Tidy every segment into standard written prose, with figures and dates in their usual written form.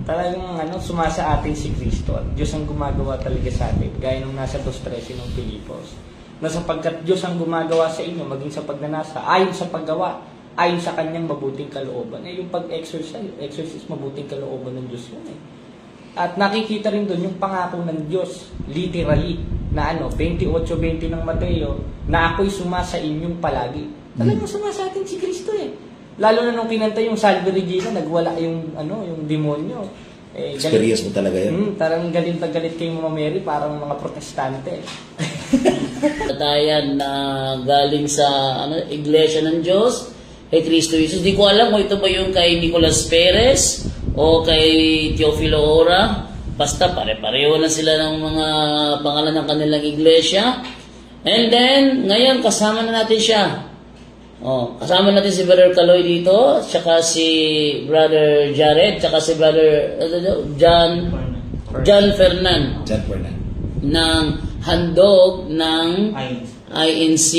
Talagang sumasa atin si Kristo at Diyos ang gumagawa talaga sa atin. Gaya nung nasa 2:13 ng Pilipos. Na sapagkat Diyos ang gumagawa sa inyo, maging sa pagnanasa, ayon sa paggawa, ayon sa kanyang mabuting kalooban. Yung exercise mabuting kalooban ng Diyos yun eh. At nakikita rin doon yung pangako ng Diyos, literally, na 28:20 ng Mateo, na ako'y sumasa inyong palagi. Talagang sumasa atin si Kristo eh. Lalo na nung kinanta yung Salve Regina, nagwala yung demonyo. Experience mo talaga yun. Tarang galit na galit kay Mama Mary, parang mga protestante. Katayan na galing sa Iglesia ng Diyos, kay Kristo Jesus. Di ko alam kung ito ba yung kay Nicolas Perez o kay Teofilo Ora. Basta pare-pareho na sila ng mga pangalan ng kanilang iglesia. And then, ngayon kasama na natin siya. Kasama natin si Brother Kaloy dito, tsaka si Brother Jared, tsaka si Brother John Fernan ng handog ng INC.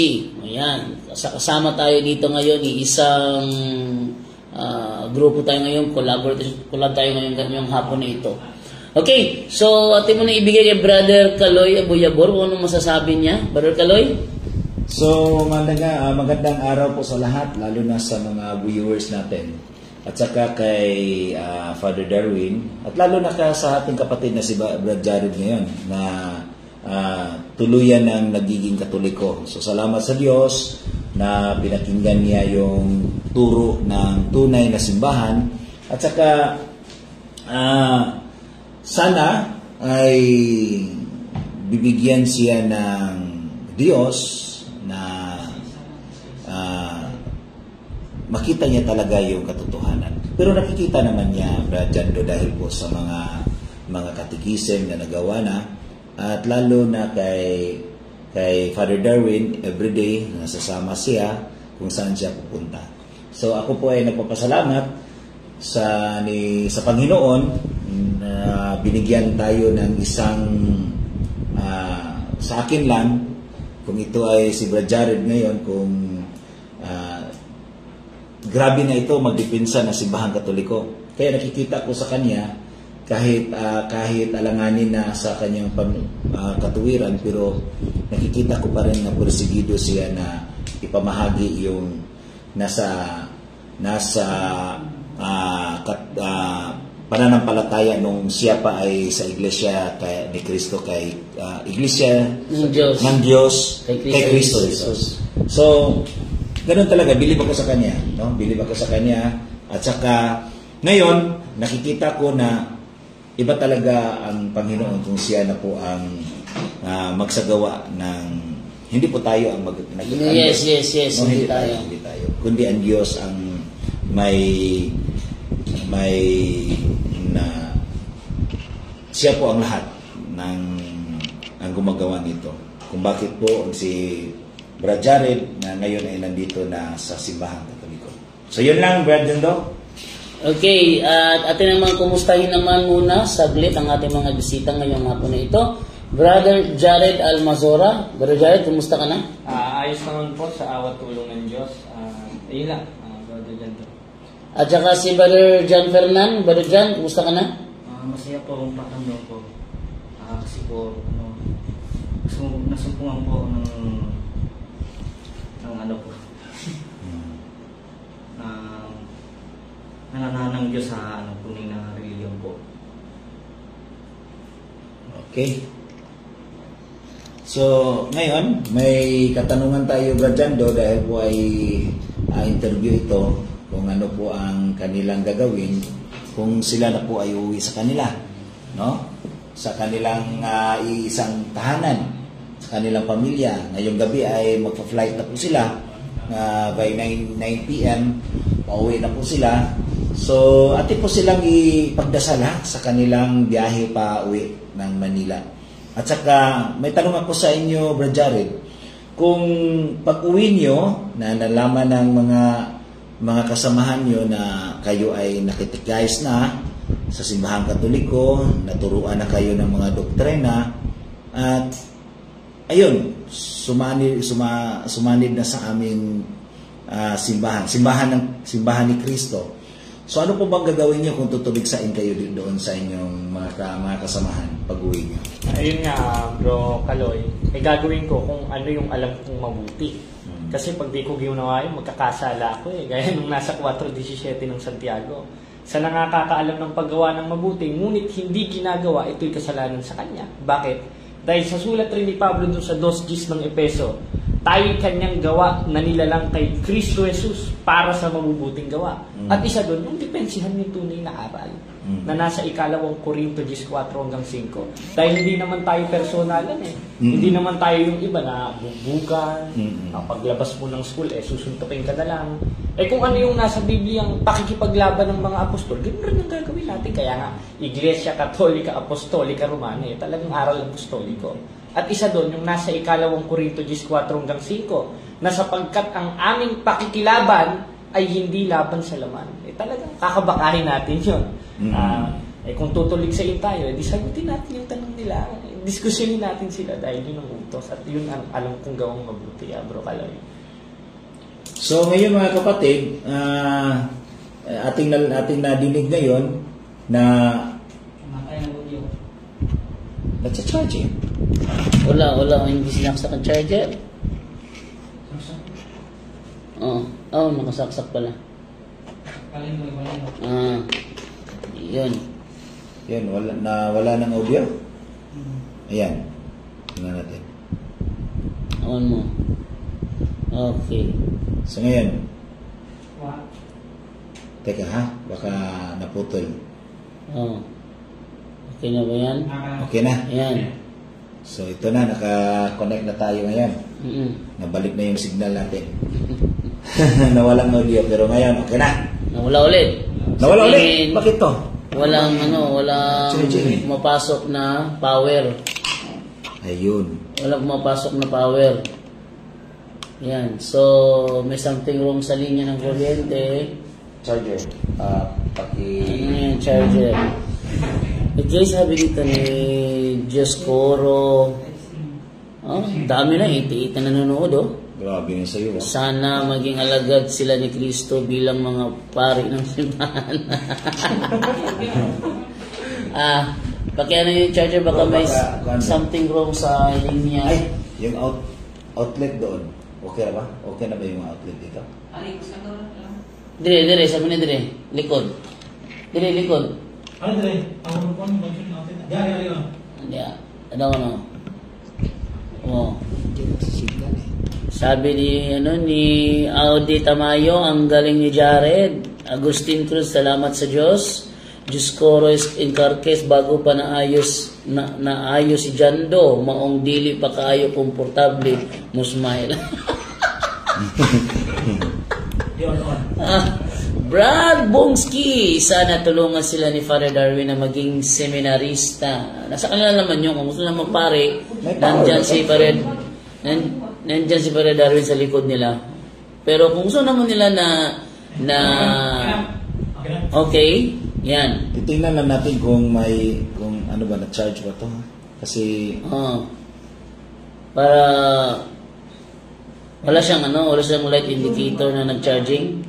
Ayan, kasama tayo dito ngayon, isang grupo tayo ngayon, collab tayo ngayon ngayong hapon na ito. Okay, so atin mo na ibigay kay Brother Kaloy Abuyabor kung anong masasabi niya. Brother Kaloy? So, magandang araw po sa lahat, lalo na sa mga viewers natin. At saka kay Father Darwin, at lalo na sa ating kapatid na si Brad Jared ngayon, na tuluyan ng nagiging Katoliko. So, salamat sa Diyos na pinakinggan niya yung turo ng tunay na simbahan. At saka, sana ay bibigyan siya ng Diyos na makita niya talaga yung katotohanan. Pero nakikita naman niya, Brad Jando, dahil po sa mga katikism na nagawa na, at lalo na kay Father Darwin, everyday nasasama siya kung saan siya pupunta. So ako po ay nagpapasalamat sa Panginoon na binigyan tayo ng isang sa akin lang, kung ito ay si Brad Jared ngayon, kung grabe na ito magdepensa na simbahan Katoliko. Kaya nakikita ko sa kanya, kahit alanganin na sa kanyang katuwiran, pero nakikita ko pa rin na porsigido siya na ipamahagi yung nasa pananampalataya nung siya pa ay sa Iglesia ni Cristo, kay Iglesia ng Diyos kay Cristo Jesus. So, ganun talaga, bilib ako sa kanya, no? Bilib ako sa kanya. At saka ngayon nakikita ko na iba talaga ang Panginoon kung siya na po ang magsagawa ng, hindi po tayo ang Yes, no, hindi tayo, kundi ang Diyos ang may na siya po ang lahat ang gumagawa nito. Kung bakit po si Brad Jared na ngayon ay nandito na sa simbahan Katoliko. So yun lang, Brad Jando. Okay, at atin naman kumustahin naman muna saglit ang ating mga bisita ngayong hapon na ito. Brother Jared Almazora. Brother Jared, kumusta ka na? Ayos naman po sa awat tulong ng Diyos. Ayun lang, Brother Jando. At saka si Brother John Fernan. Brother John, kumusta ka na? Masaya po ang pakiramdam ko. Kasi po, nasumpungan po ng po. Nananahan ng Diyos sa tunay na reliyon po. Okay. So, ngayon, may katanungan tayo, Brad Jando, dahil po ay interview ito, kung ano po ang kanilang gagawin kung sila na po ay uuwi sa kanila, no? Sa kanilang isang tahanan, sa kanilang pamilya. Ngayong gabi ay magpa-flight na po sila by 9 p.m. pauwi na po sila. So, atin po silang ipagdasal sa kanilang biyahe pa uwi ng Manila. At saka, may tanong ako sa inyo, Brad Jared, kung pag-uwi nyo na nalaman ng mga kasamahan nyo na kayo ay nakitikais na sa simbahan Katoliko, naturuan na kayo ng mga doktrina, at ayun, sumanib na sa aming simbahan ni Kristo. So ano po bang gagawin niyo kung tutubigsain kayo doon sa inyong mga kasamahan pag-uwi niyo? Ayun nga, bro Kaloy, gagawin ko kung ano yung alam kong mabuti. Kasi pag di ko ginawa yun, magkakasala ako eh. Gaya nung nasa 4:17 ng Santiago. Sa nakakaalam ng paggawa ng mabuti, ngunit hindi ginagawa, ito'y kasalanan sa kanya. Bakit? Dahil sa sulat rin ni Pablo doon sa 2:10 ng Epeso, tayo'y kanyang gawa na nilalang kay Kristo Jesus para sa mabubuting gawa. At isa doon, yung depensihan ng tunay na aral na nasa 2 Korinto 14-5. Dahil hindi naman tayo personalan eh. Hindi naman tayo yung iba na bubugan, paglabas mo ng school, susuntukin ka na lang. Kung ano yung nasa Biblia ang pakikipaglaban ng mga apostol, ganoon rin ang gagawin natin. Kaya nga, Iglesia Katolika Apostolika Romana, talagang aral apostoliko. At isa doon, yung nasa 2 Korinto 14-5, na sapagkat ang aming pakikilaban ay hindi laban sa laman. Talagang kakabakahin natin yun. Kung tutuligsain tayo, di sagutin natin yung tanong nila. Diskusyonin natin sila dahil yun ang utos. At yun ang alam kong gawang mabuti, bro Kaloy. So ngayon mga kapatid, ating nadinig ngayon na nagsa-charge eh. Wala, hindi sinaksak ang charger. Oo, nakasaksak pala. Yun. Yun, wala ng audio. Ayan. Tingnan natin. On mo. Okay. So ngayon. Teka ha, baka naputol. Okay na ba yan? Okay na. Ayan. So ito na, naka-connect na tayo ngayon. Nabalik na yung signal natin. Nawalang audio pero ngayon okay na. Nawala ulit. Nawala ulit? Bakit to? Walang mapasok na power. Ayun. Walang mapasok na power. Yan. So, may something wrong sa linya ng kuryente. Charger. Ano yung charger? Guys, sabi dito ni Dioscoro. Dami na, 88 na nanonood Grabe nga sa'yo. Sana maging alagad sila ni Kristo bilang mga pari ng simbahan. Pakiano yung charger, baka may something wrong sa linya. Ay, yung outlet doon. Okay na ba? Okay na ba yung outlet dito? Dire, sabi na dire. Likod. Dire, likod. Ano dire? Ang phone function natin. Yari. Yeah. Ano. Sabi ni Audi Tamayo, ang galing ni Jared. Agustin Cruz, salamat sa Diyos. Diyos Coros Incarques, bago pa naayos si Jando, maong dili pa kaayo komportable mo smile. Brad Bongski, sana tulungan sila ni Father Darwin na maging seminarista. Nasa kanila naman yun, kung gusto naman pare, nandyan si Father Darwin sa likod nila. Pero kung gusto naman nila na okay, yan. Titingnan lang natin kung ano ba, na-charge ba to? Kasi para wala siyang light indicator na nag-charging.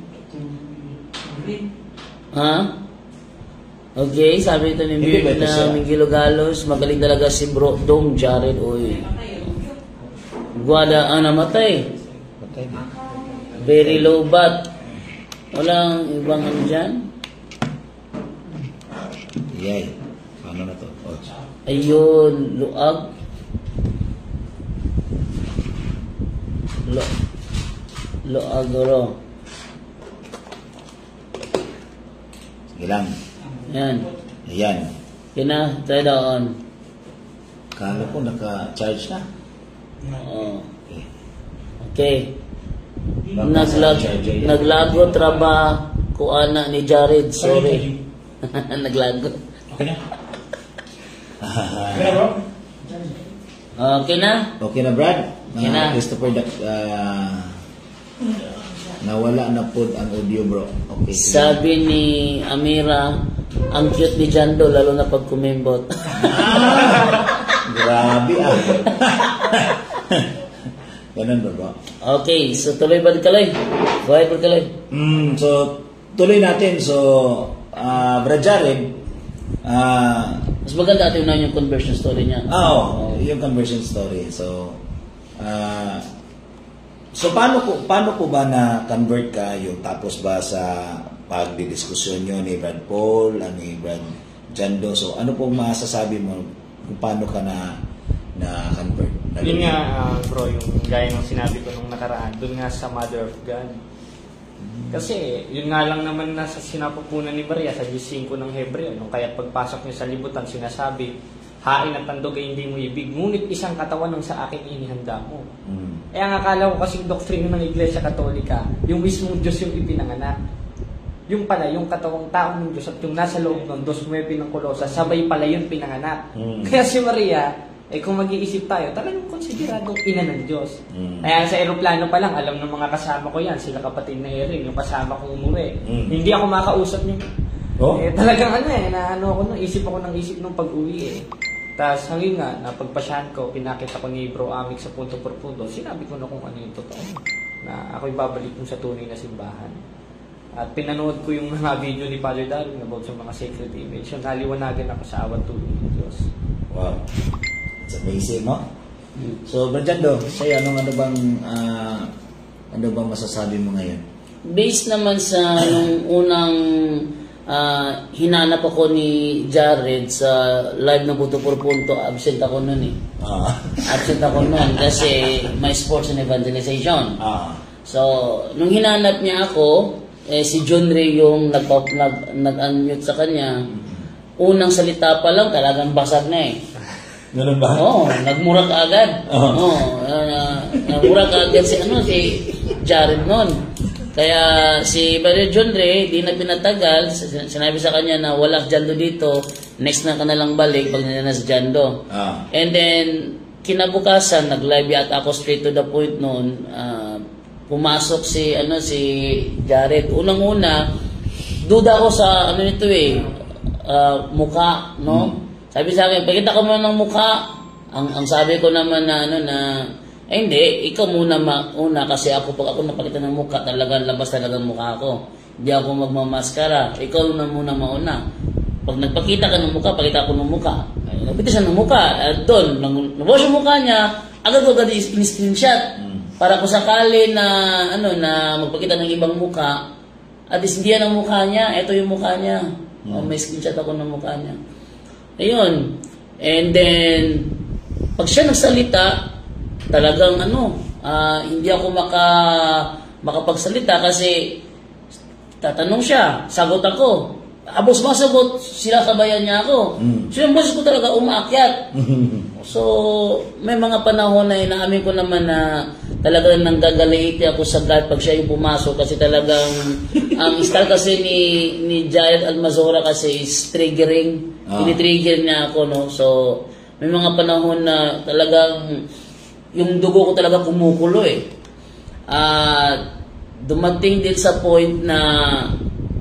Okay, sabi ito ni Miguel Galos, magaling talaga si Bro Dom Jared. Guada namatay. Very low bat. Walang ibang dyan. Yay. Paano na to? Ayun, luag. Luagoro. Ilang? Yan. Ayan. Try doon. Kala ko naka-charge na. Oo. Okay. Naglago traba ko ana ni Jared, sorry. Naglago. Okay na? Okay na, bro? Okay na? Okay na, Brad? Okay na. Christopher, nawala na po ang audio, bro. Okay. Sabi ni Amira, ang cute ni Jando, lalo na pag kumembot. Grabe Ganun ba, bro? Okay, so tuloy ba Kaloy? Go ahead, Kaloy. So, tuloy natin. So, Brad Jared, Mas maganda atin na yung conversion story niya. yung conversion story. So, paano po ba na-convert ka yung tapos ba sa pagdidiskusyon nyo ni Brad Paul, ni Brad Jando? So, ano po masasabi mo kung paano ka na-convert? Yun nga, bro, yung gaya ng sinabi ko nung nakaraan, dun nga sa Mother of God. Kasi, yun nga lang naman nasa sinapupunan ni Maria sa 15 ng Hebreo. No? Kaya pagpasok niya sa libutan, sinasabi, hain at tandog ay hindi mo ibig, ngunit isang katawan ng sa akin inihanda mo. Eh, ang akala ko kasing doktrina ng Iglesia Katolika, yung mismong Diyos yung ipinanganak. Yung pala, yung katawang tao ng Diyos at yung nasa loob ng 2:9 ng Kolosas, sabay pala yun pinanganak. Kaya si Maria, kung mag-iisip tayo, talagang konsideradong ina ng Diyos. Kaya sa aeroplano pa lang, alam ng mga kasama ko yan, sila kapatid na Erin, yung kasama kong umuwi. Hindi ako makausap niyo. Talagang isip ako ng isip nung pag-uwi Tapos hanggang nga, napagpasyahan ko, pinakita ko ni Bro Amik sa punto por punto, sinabi ko na kung ano yung totoo. Na ako'y babalik mo sa tunay na simbahan. At pinanood ko yung mga video ni Father Darwin about sa mga sacred image. Yung naliwanagan ako sa awat tulong ng Diyos. Wow. It's amazing, no? So, Brad Jando, sa'yo, ano bang masasabi mo ngayon? Based naman sa nung unang hinanap ako ni Jared sa live na Buto por Punto, absent ako nun Absent ako nun kasi may sports and evangelization. So, nung hinanap niya ako, si John Ray yung nag-unmute sa kanya. Unang salita pa lang, talagang basag na Ganun ba? Nagmura ka agad. Nagmura ka agad si Jared nun. Kaya si Brother John Ray, di na pinatagal, sinabi sa kanya na wala Jando dito, next na ka na lang balik pag nandiyan na si Jando. And then, kinabukasan, nag-live yata ako straight to the point noon. Pumasok si Jared. Unang-una, duda ako sa mukha, no? Sabi sa akin, pakita ko muna ng mukha. Ang sabi ko naman hindi, ikaw muna una kasi pag ako napakita ng mukha, talagang labas talagang mukha ko. Hindi ako magmamaskara. Ikaw na muna mauna. Pag nagpakita ka ng mukha, pakita ko ng mukha. Nagpitisan ng mukha. At doon, nabos yung mukha niya, agad in-screenshot. Para kung sakali na magpakita ng ibang mukha, at least hindi yan ang mukha niya, ito yung mukha niya. May screenshot ako ng mukha niya. Ayun. And then, pag siya nagsalita, talagang hindi ako makapagsalita kasi tatanong siya, sagot ako. Abos masagot, sila kabayan niya ako. So yung boses ko talaga umaakyat. So, may mga panahon na inaamin ko naman na talagang nanggagaliiti ako sa God pag siya yung pumasok kasi talagang ang style kasi ni Jared Almazora kasi is triggering. Tinitrigger niya ako, no? So, may mga panahon na talagang yung dugo ko talaga kumukulo dumating din sa point na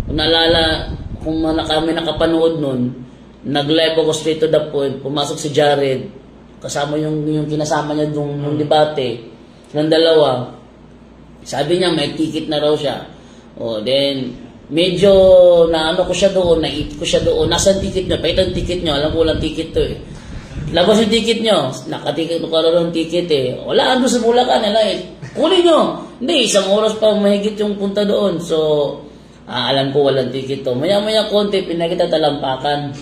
naalala kung kami nakapanood nun, nag-live ako straight to the point, pumasok si Jared, kasama yung kinasama niya yung debate, ng dalawa. Sabi niya, may ticket na raw siya. Then, medyo naano ko siya doon, naipit ko siya doon, nasaan ticket niyo? Pakita ang ticket niyo, alam ko walang ticket to Labas yung ticket niyo, nakaticket ko karoon ng ticket Wala, ando sa Bulacan, kunin niyo. Hindi, 1 oras pa mahigit yung punta doon. So, alam ko walang ticket to. Maya-maya konti, pinakita talampakan.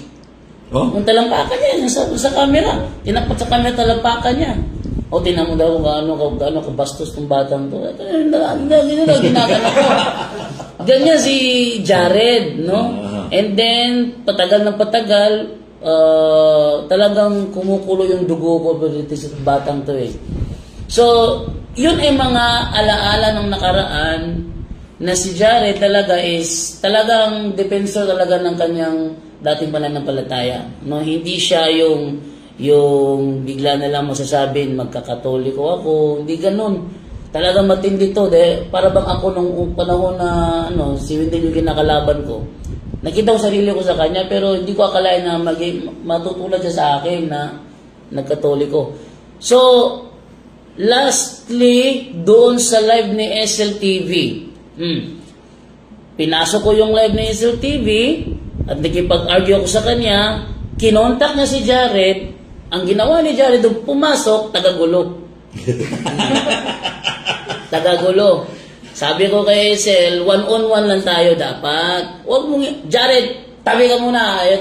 Yung talampakan niya, sa camera. Tinakpat sa camera talampakan niya. Tinan mo daw kung gaano kabastos ng batang to. Ginagana ko. Ganyan si Jared, no? And then, patagal ng patagal, talagang kumukulo yung dugo ko sa batang to So, yun ay mga alaala ng nakaraan na si Jared talaga is talagang defensor talaga ng kanyang dating pananampalataya. No, hindi siya yung bigla na lang masasabing magkakatoliko ako, hindi ganun. Talagang matindi to, para bang ako nung panahon na si Wendell yung kinakalaban ko. Nakita ko sarili ko sa kanya pero hindi ko akalain na matutulad siya sa akin na nagkatoliko. So, lastly, doon sa live ni SLTV, pinasok ko yung live ni Hazel TV at nakipag-argue ako sa kanya, kinontak niya si Jared. Ang ginawa ni Jared, nung pumasok, tagagulo. Tagagulo. Sabi ko kay Hazel, one-on-one lang tayo dapat. Huwag mong, Jared, tabi ka muna. Ayaw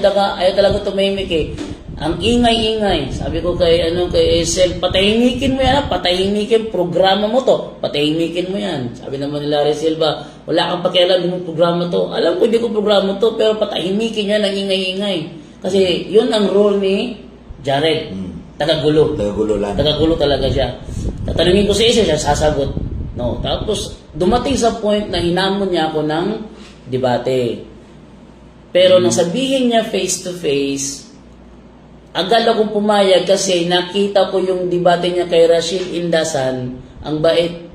talaga tumimik eh. Ang ingay-ingay. Sabi ko kay Hazel, patahimikin mo yan, patahimikin, programa mo to, patahimikin mo yan. Sabi naman ni Larry Silva, wala kang pakialam yung programa to. Alam ko, hindi ko programa to, pero patahimikin yan ang ingay-ingay. Kasi yun ang role ni Jared. Tagagulo. Tagagulo lang. Tagagulo talaga siya. Tatanungin ko sa isa, siya sasagot. No. Tapos, dumating sa point na hinamon niya ako ng debate. Pero nang sabihin niya face-to-face, agad akong pumayag kasi nakita ko yung debate niya kay Rashid Indasan, ang bait.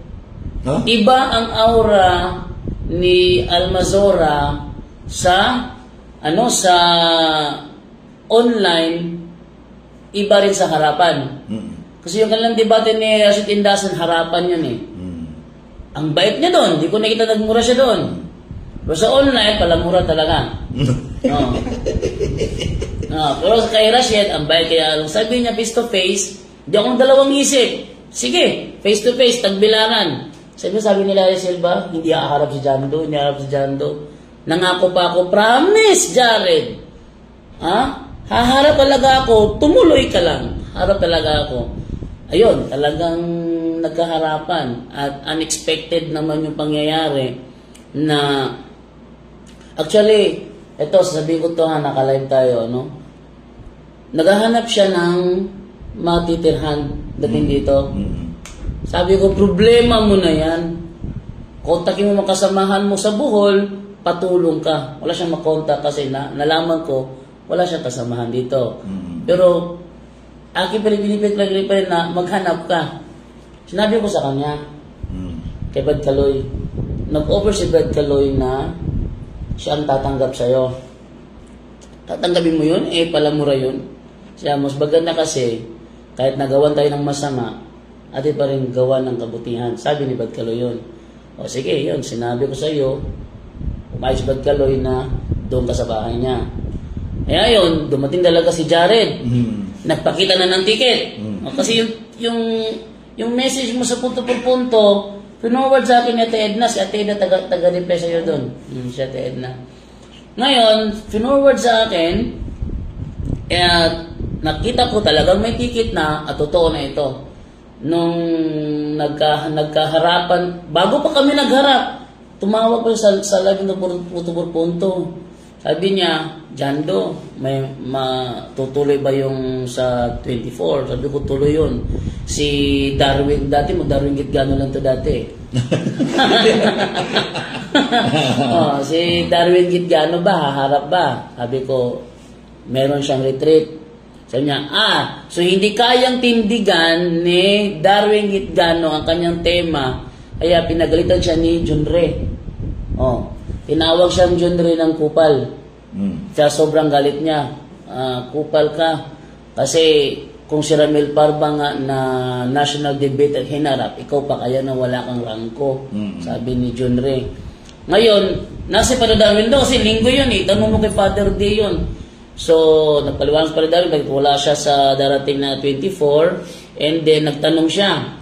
Huh? Iba ang aura ni Almazora sa online, iba rin sa harapan. Kasi yung kanilang debate ni Rashid Indasan, harapan yun eh. Ang bait niya doon, di ko nakita nagmura siya doon. Pero sa online, palamura talaga. No. Pero kay Rashid, ang bait, kaya nung sabi niya face to face, di akong dalawang isip. Sige, face to face, tagbilangan. Sabi ni Larry Silva, hindi haharap si Jando, hindi haharap si Jando. Nangako pa ako, promise, Jared. Haharap talaga ako, tumuloy ka lang. Harap talaga ako. Ayun, talagang nagkaharapan at unexpected naman yung pangyayari na actually, ito, sasabihin ko to nakalive tayo, naghahanap siya ng matitirhan dating dito. Sabi ko, problema mo na yan. Kontakin mo makasamahan mo sa Bohol, patulong ka. Wala siyang makontak kasi nalaman ko, wala siyang kasamahan dito. Pero, aking pinipilipit lagi pa rin na maghanap ka. Sinabi ko sa kanya, kay Brad Kaloy, nag-offer si Brad Kaloy na siya ang tatanggap sa'yo. Tatanggapin mo yun? Palamura yun. Siya, mas maganda kasi, kahit nagawan tayo ng masama, ati pa rin gawa ng kabutihan. Sabi ni Brad Kaloy yun. O sige, yun, sinabi ko sa'yo, umayos Brad Kaloy na doon ka sa bahay niya. Kaya yun, dumating talaga si Jared. Nagpakita na ng ticket. Kasi yung message mo sa punto por punto, pinoward sa akin ni Ate Edna. Si Ate Edna taga-reply sa'yo doon. Si Ate Edna. Ngayon, pinoward sa akin, nakita ko talagang may ticket na at totoo na ito. Nung nagkaharapan, bago pa kami nagharap, tumawag ko sa live ng punto por punto. Sabi niya, Jando, may matutuloy ba yung sa 24? Sabi ko, tuloy yun. Si Darwin, Darwin Gitgano lang to dati. Si Darwin Gitgano ba, haharap ba? Sabi ko, meron siyang retreat. Sabi niya, so hindi kayang tindigan ni Darwin Gitgano ang kanyang tema, kaya pinagalitan siya ni John Ray. Tinawag siyang John Ray ng kupal. Siya sobrang galit niya. Kupal ka. Kasi kung si Ramil Parba nga na national debate at hinarap, ikaw pa kaya na wala kang rangko. Sabi ni John Ray. Ngayon, nasa Father Darwin daw kasi linggo yun eh. Tanong mo kay Father Day yun. So, nagpaliwanag sa Father Darwin bakit wala siya sa darating na 24 and then nagtanong siya.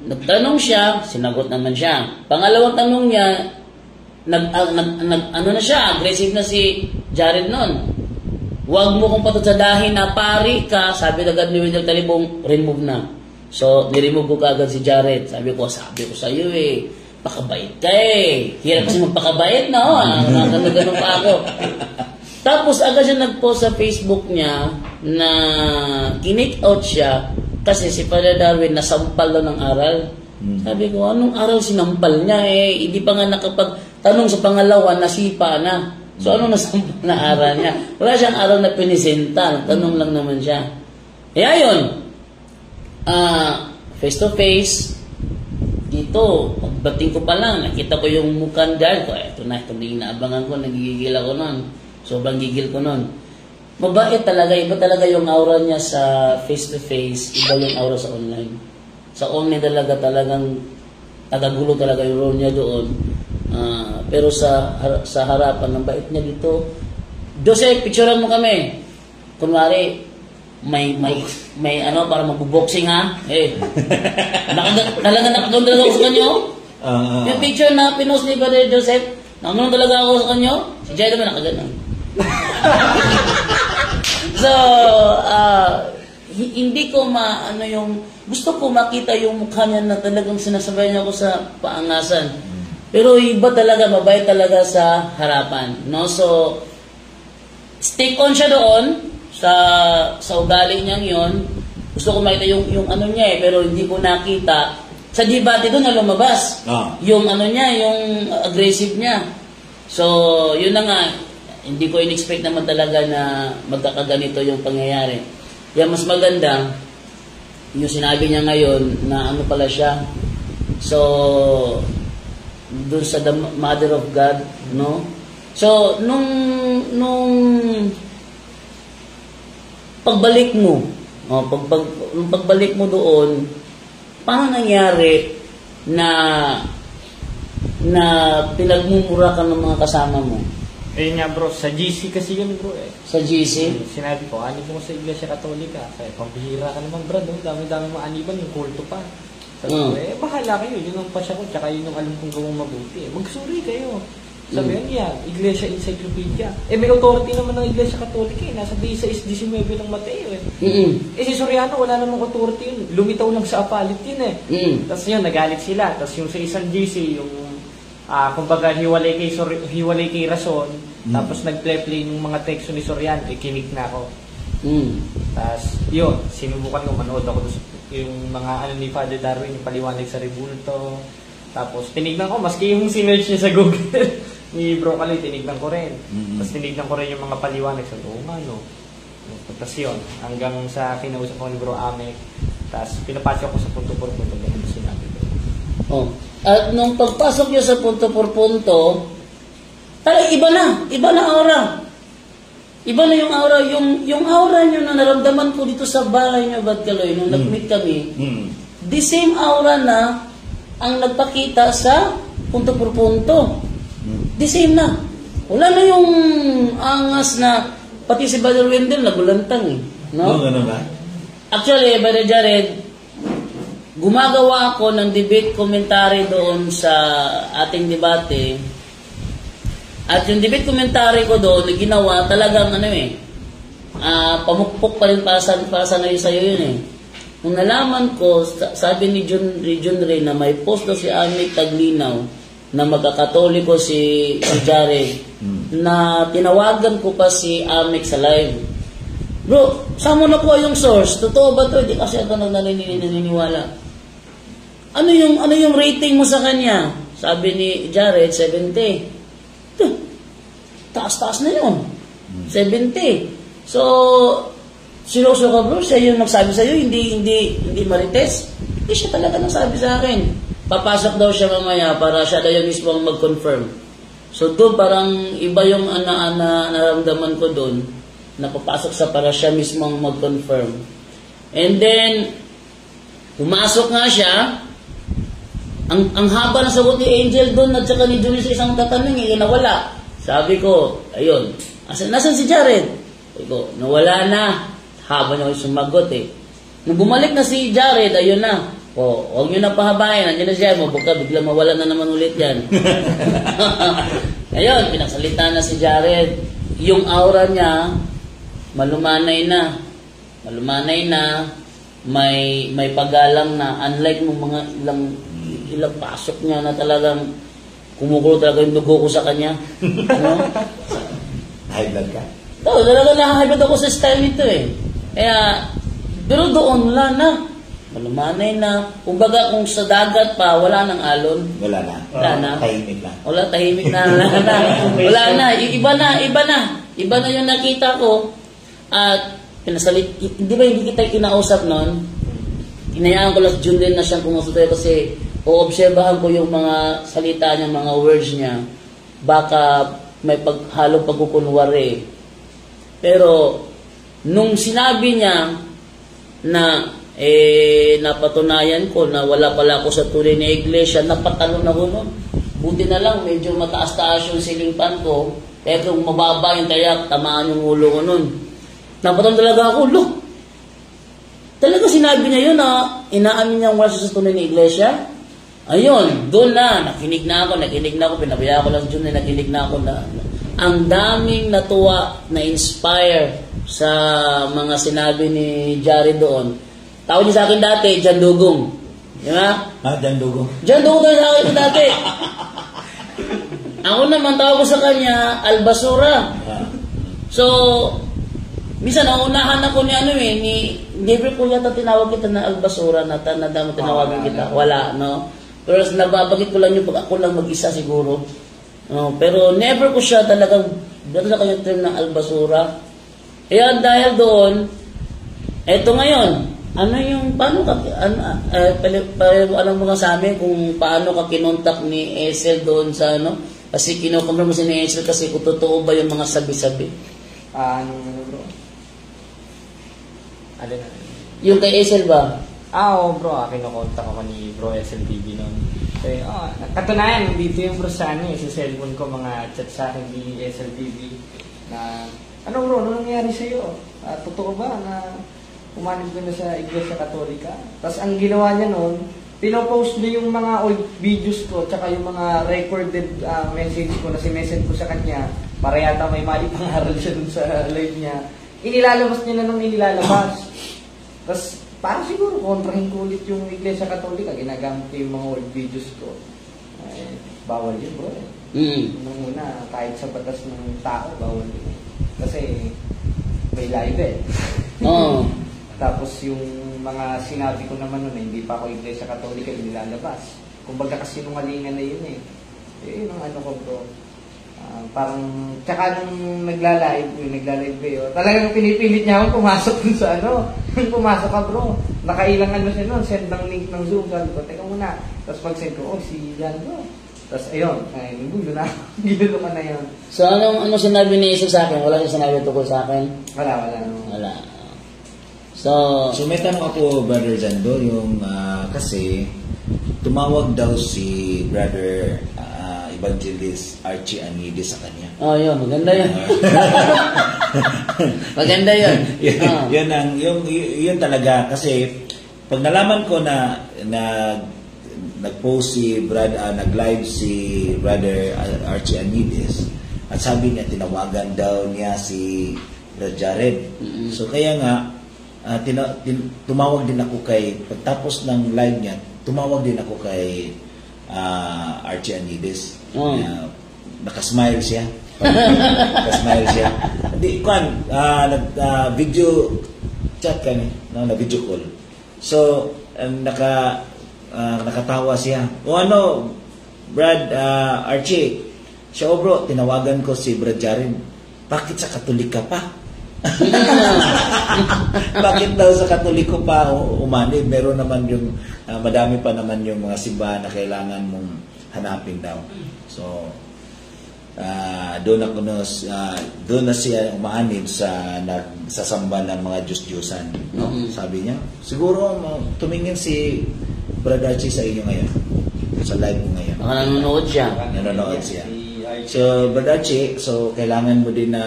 Nagtanong siya, sinagot naman siya. Pangalawang tanong niya, aggressive na si Jared nun. Huwag mo kong patutsadahin na pari ka, sabi agad ni Wendell Talibong, remove na. So, niremove ko kaagad si Jared. Sabi ko sa iyo pakabait ka eh. Hirap kasi magpakabait na, ganun pa ako. Tapos agad siya nag-post sa Facebook niya na kinik out siya kasi si Father Darwin nasampal daw ng aral. Sabi ko, anong aral sinampal niya hindi pa nga nakapagtanong sa pangalawa, nasipa na. So, anong nasampal na aral niya? Wala siyang aral na pinisenta. Tanong lang naman siya. Kaya yun, face to face, dito, pagbating ko pa lang, nakita ko yung mukhang guard ko. Ito na inaabangan ko, nagigigil ako nun. Sobrang gigil ko nun. Mabait talaga, iba talaga yung aura niya sa face to face, iba yung aura sa online. Sa online talagang tagagulo talaga yung role niya doon. Pero sa harapan ng bait niya dito, Joseph, picturean mo kami. Kunwari, may ano, para magbo-boxing ha. Talaga nakaganda ako sa kanyo. Yung picture na pinost ni Brother Joseph, nakaganda talaga ako sa kanyo. Si Jai naman nakaganda. So, hindi ko gusto ko makita yung mukha niya na talagang sinasabay niya ako sa paangasan. Pero iba talaga, mabait talaga sa harapan. No? So, stick on siya doon sa ugali niyang yon. Gusto ko makita yung ano niya pero hindi ko nakita. Sa debate doon na lumabas. Yung ano niya, yung aggressive niya. So, yun na nga. Hindi ko in-expect naman talaga na magkakaganito yung pangyayari. Kaya mas maganda, yung sinabi niya ngayon na ano pala siya. So, doon sa the Mother of God, no? So, nung pagbalik mo, nung pagbalik mo doon, paano nangyari na pinagmumura ka ng mga kasama mo? Nga bro, sa GC kasi yun bro eh. Sa GC? Sinabi ko, anib mo sa Iglesia Katolika. Kaya pambihira ka naman bro, no? Dami-dami mo aniban, yung kulto pa. Sabi ko, bahala kayo, yun ang pasya ko, tsaka yun ang alam kong gawang mabuti. Magsuri kayo. Sabi yan, Iglesia Encyclopedia. May authority naman ng Iglesia Katolika eh. Nasa 16-19 ng Mateo eh. Si Soriano, wala namang authority yun. Lumitaw lang sa apalit yun eh. Tapos yun, nagalit sila. Tapos yung sa isang GC, yung kumbaga hiwalay kay Rason, tapos nag-play ng mga teksto ni Soriano, kinig na ako. Tapos yun, sinubukan ko, manood ako yung mga ano ni Father Darwin, yung paliwanag sa Rebulto. Tapos tinignan ko, maski yung sinerch niya sa Google ni Bro Kaloy, tinignan ko rin. Tapos tinignan ko rin yung mga paliwanag sa no. Tapos yun, hanggang sa kinausap ko ni Bro Amek, tapos pinapasok ko sa punto por punto na sinabi ko. At nung pagpasok niyo sa punto por punto, talagang iba na aura. Iba na yung aura. Yung aura niyo na naramdaman ko dito sa bahay niyo, Brad Kaloy, nung nag-meet kami, the same aura na ang nagpakita sa punto por punto. The same na. Wala na yung angas na pati si Brother Wendell nagulantang eh. No? Ano ba? Actually, Brother Jared, gumagawa ako ng debate commentary doon sa ating debate. At yung debate commentary ko doon, ginawa talagang pamukpok pa rin para sa ngayon sa'yo yun eh. Nung nalaman ko, sabi ni John Ray na may post daw si Amic Taglinaw na magkakatoliko si Jared, na tinawagan ko pa si Amic sa live. Bro, saan mo nakuha yung source? Totoo ba to? Hindi kasi ako naniniwala. Ano yung rating mo sa kanya? Sabi ni Jared, 70. Taas-taas na yun. 70. So, seryoso ka bro? Siya yung nagsabi sa'yo, hindi marites? Hindi siya talaga nagsabi sa akin. Papasok daw siya mamaya para siya daw yung mismo ang mag-confirm. So doon parang iba yung naramdaman ko doon, na papasok sa para siya mismo ang mag-confirm. And then, pumasok nga siya, ang haba na sagot ni Angel doon at saka ni Julie sa isang tatanong, nawala. Sabi ko, ayun, nasan si Jared? Sabi ko, nawala na. Haba niya yung sumagot eh. Nung bumalik na si Jared, ayun na. Huwag nyo na pahabayan. Nandiyan na siya. Bigla mawala na naman ulit yan. Ayun, pinagsalita na si Jared. Yung aura niya, malumanay na. May pagalang na. Unlike nung mga ilang pasok niya na talagang kumukulo talaga yung dugo ko sa kanya. Ano? High blood ka? Oo, talaga na-high blood ako sa style nito eh. Kaya, pero doon, wala na. Malumanay na. Kumbaga, kung sa dagat pa, wala nang alon. Wala na. Tahimik na. Tahimik na. Wala na. Iba na. Iba na yung nakita ko. At, hindi kita kinausap nun. Hinayaan ko lang June din na siyang kumusutay kasi oobserbahan ko yung mga salita niya, mga words niya. Baka may halong pagkukunwari. Pero, nung sinabi niya na napatunayan ko na wala pala ako sa tunay na iglesia, napatalon ako nun. buti na lang medyo mataas-taas yung ceiling fan ko. Kaya kung mababa yung tayak, tamaan yung ulo ko nun. Napatong talaga ako, look! Talaga sinabi niya yun na inaamin niya wala siya sa tunay na iglesia. Ayun, doon na, nakinig na ako, pinabaya ko lang dyan na nakinig na ako na ang daming natuwa, na-inspire sa mga sinabi ni Jari doon. Tawag niya sa akin dati, Jan Dugong. Di ba? Jan Dugong. Jan Dugong tayo sa akin dati. Ako naman, tawag ko sa kanya, Albasura. So, minsan, naunahan ako ni ni Gabriel ko yata tinawag kita na Albasura, na damo tinawagan kita. Wala, no? Pero nababagit ko lang yung pag ako lang mag-isa siguro. No? Pero never ko siya talagang, gano'n na kayo term ng Albasura. Kaya dahil doon, eto ngayon, ano yung, paano ka, alam mo nga sa amin kung paano ka kinontak ni Esel doon sa kasi kinukumpara mo si ni Esel kasi kung totoo ba yung mga sabi-sabi. Bro? Alin na? Yung kay Esel ba? Oo bro, kinukontak ako ni Bro SLTV noon. Kasi, katunayan, nandito yung bro sa cellphone ko, mga chat sa akin ni SLTV na, ano bro, ano nangyari sa'yo? Totoo ba na umanib ka na sa Iglesia Katolika? Tapos ang ginawa niya noon, pinopost niya yung mga old videos ko, tsaka yung mga recorded message ko na sinessend ko sa kanya, para yata may mali pangaral siya dun sa live niya. Inilalabas niya na nung inilalabas. Tapos, parang siguro, kontrahin ko ulit yung Iglesia Katolika, ginagamit ko yung mga old videos ko. Bawal yun bro. Nung una, kahit sa batas ng tao, bawal yun. Kasi, may live Oo. Tapos yung mga sinabi ko naman nun, hindi pa ako Iglesia Katolika, inilalabas. Kumbaga kasinungalingan na yun yun ang ano ko bro. Parang, tsaka nung nagla-live kayo, talagang pinipilit niya akong pumasok dun sa pumasok ka bro. Nakailang siya nun, send ng link ng Zoom. Sabi ko, teka muna. Tapos pag-send ko, si Jan bro. Tapos ayun, gulo na. Ginulo ka na yun. So ano sinabi ni Esel sa akin? Wala siya sinabi tungkol sa akin? Wala. So may tanong ako, Brother Jando, yung kasi tumawag daw si Brother Evangelist Archie Anides sa kanya. Yun, maganda yun. Maganda yun. Yun talaga kasi pag nalaman ko na nag-post nag-live si Brother Archie Anides at sabi niya tinawagan daw niya si Brother Jared. So kaya nga tumawag din ako pagtapos ng live niya, tumawag din ako kay Archie Anides. Nakasmile siya. Nakasmile siya. Video chat kami, na video call. So, nakatawa siya. Brad Archie, siya bro, tinawagan ko si Brad Jarin. Bakit sa Katolik ka pa? Bakit daw sa Katoliko pa umanib? Meron naman yung madami pa naman yung mga simbahan na kailangan mong hanapin daw. So doon na siya umaanib sa nagsasamba ng mga Diyos-Diyosan, no? Sabi niya, siguro tumingin si Brother Archie sa inyo ngayon, sa live mo ngayon. Nanonood siya. So Brother Archie, so kailangan mo din na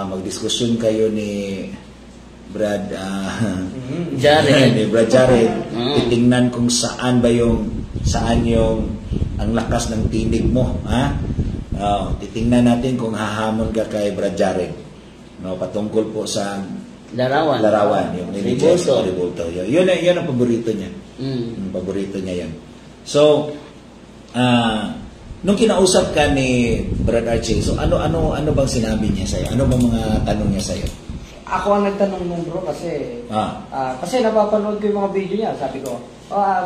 magdiskusyon kayo ni Brad Jared. Ni Brad Jared. Titingnan kung saan yung ang lakas ng tinig mo, ha? Titingnan natin kung hahamon ka kay Brad Jared. Patungkol po sa larawan yung Rebulto. Yun ang paborito niya. Yung paborito niya yan. So, nung kinausap ka ni Brad Archie, so ano bang sinabi niya sa'yo? Ano bang mga tanong niya sa'yo? Ako ang nagtanong nung bro kasi kasi napapanood ko yung mga video niya. Sabi ko,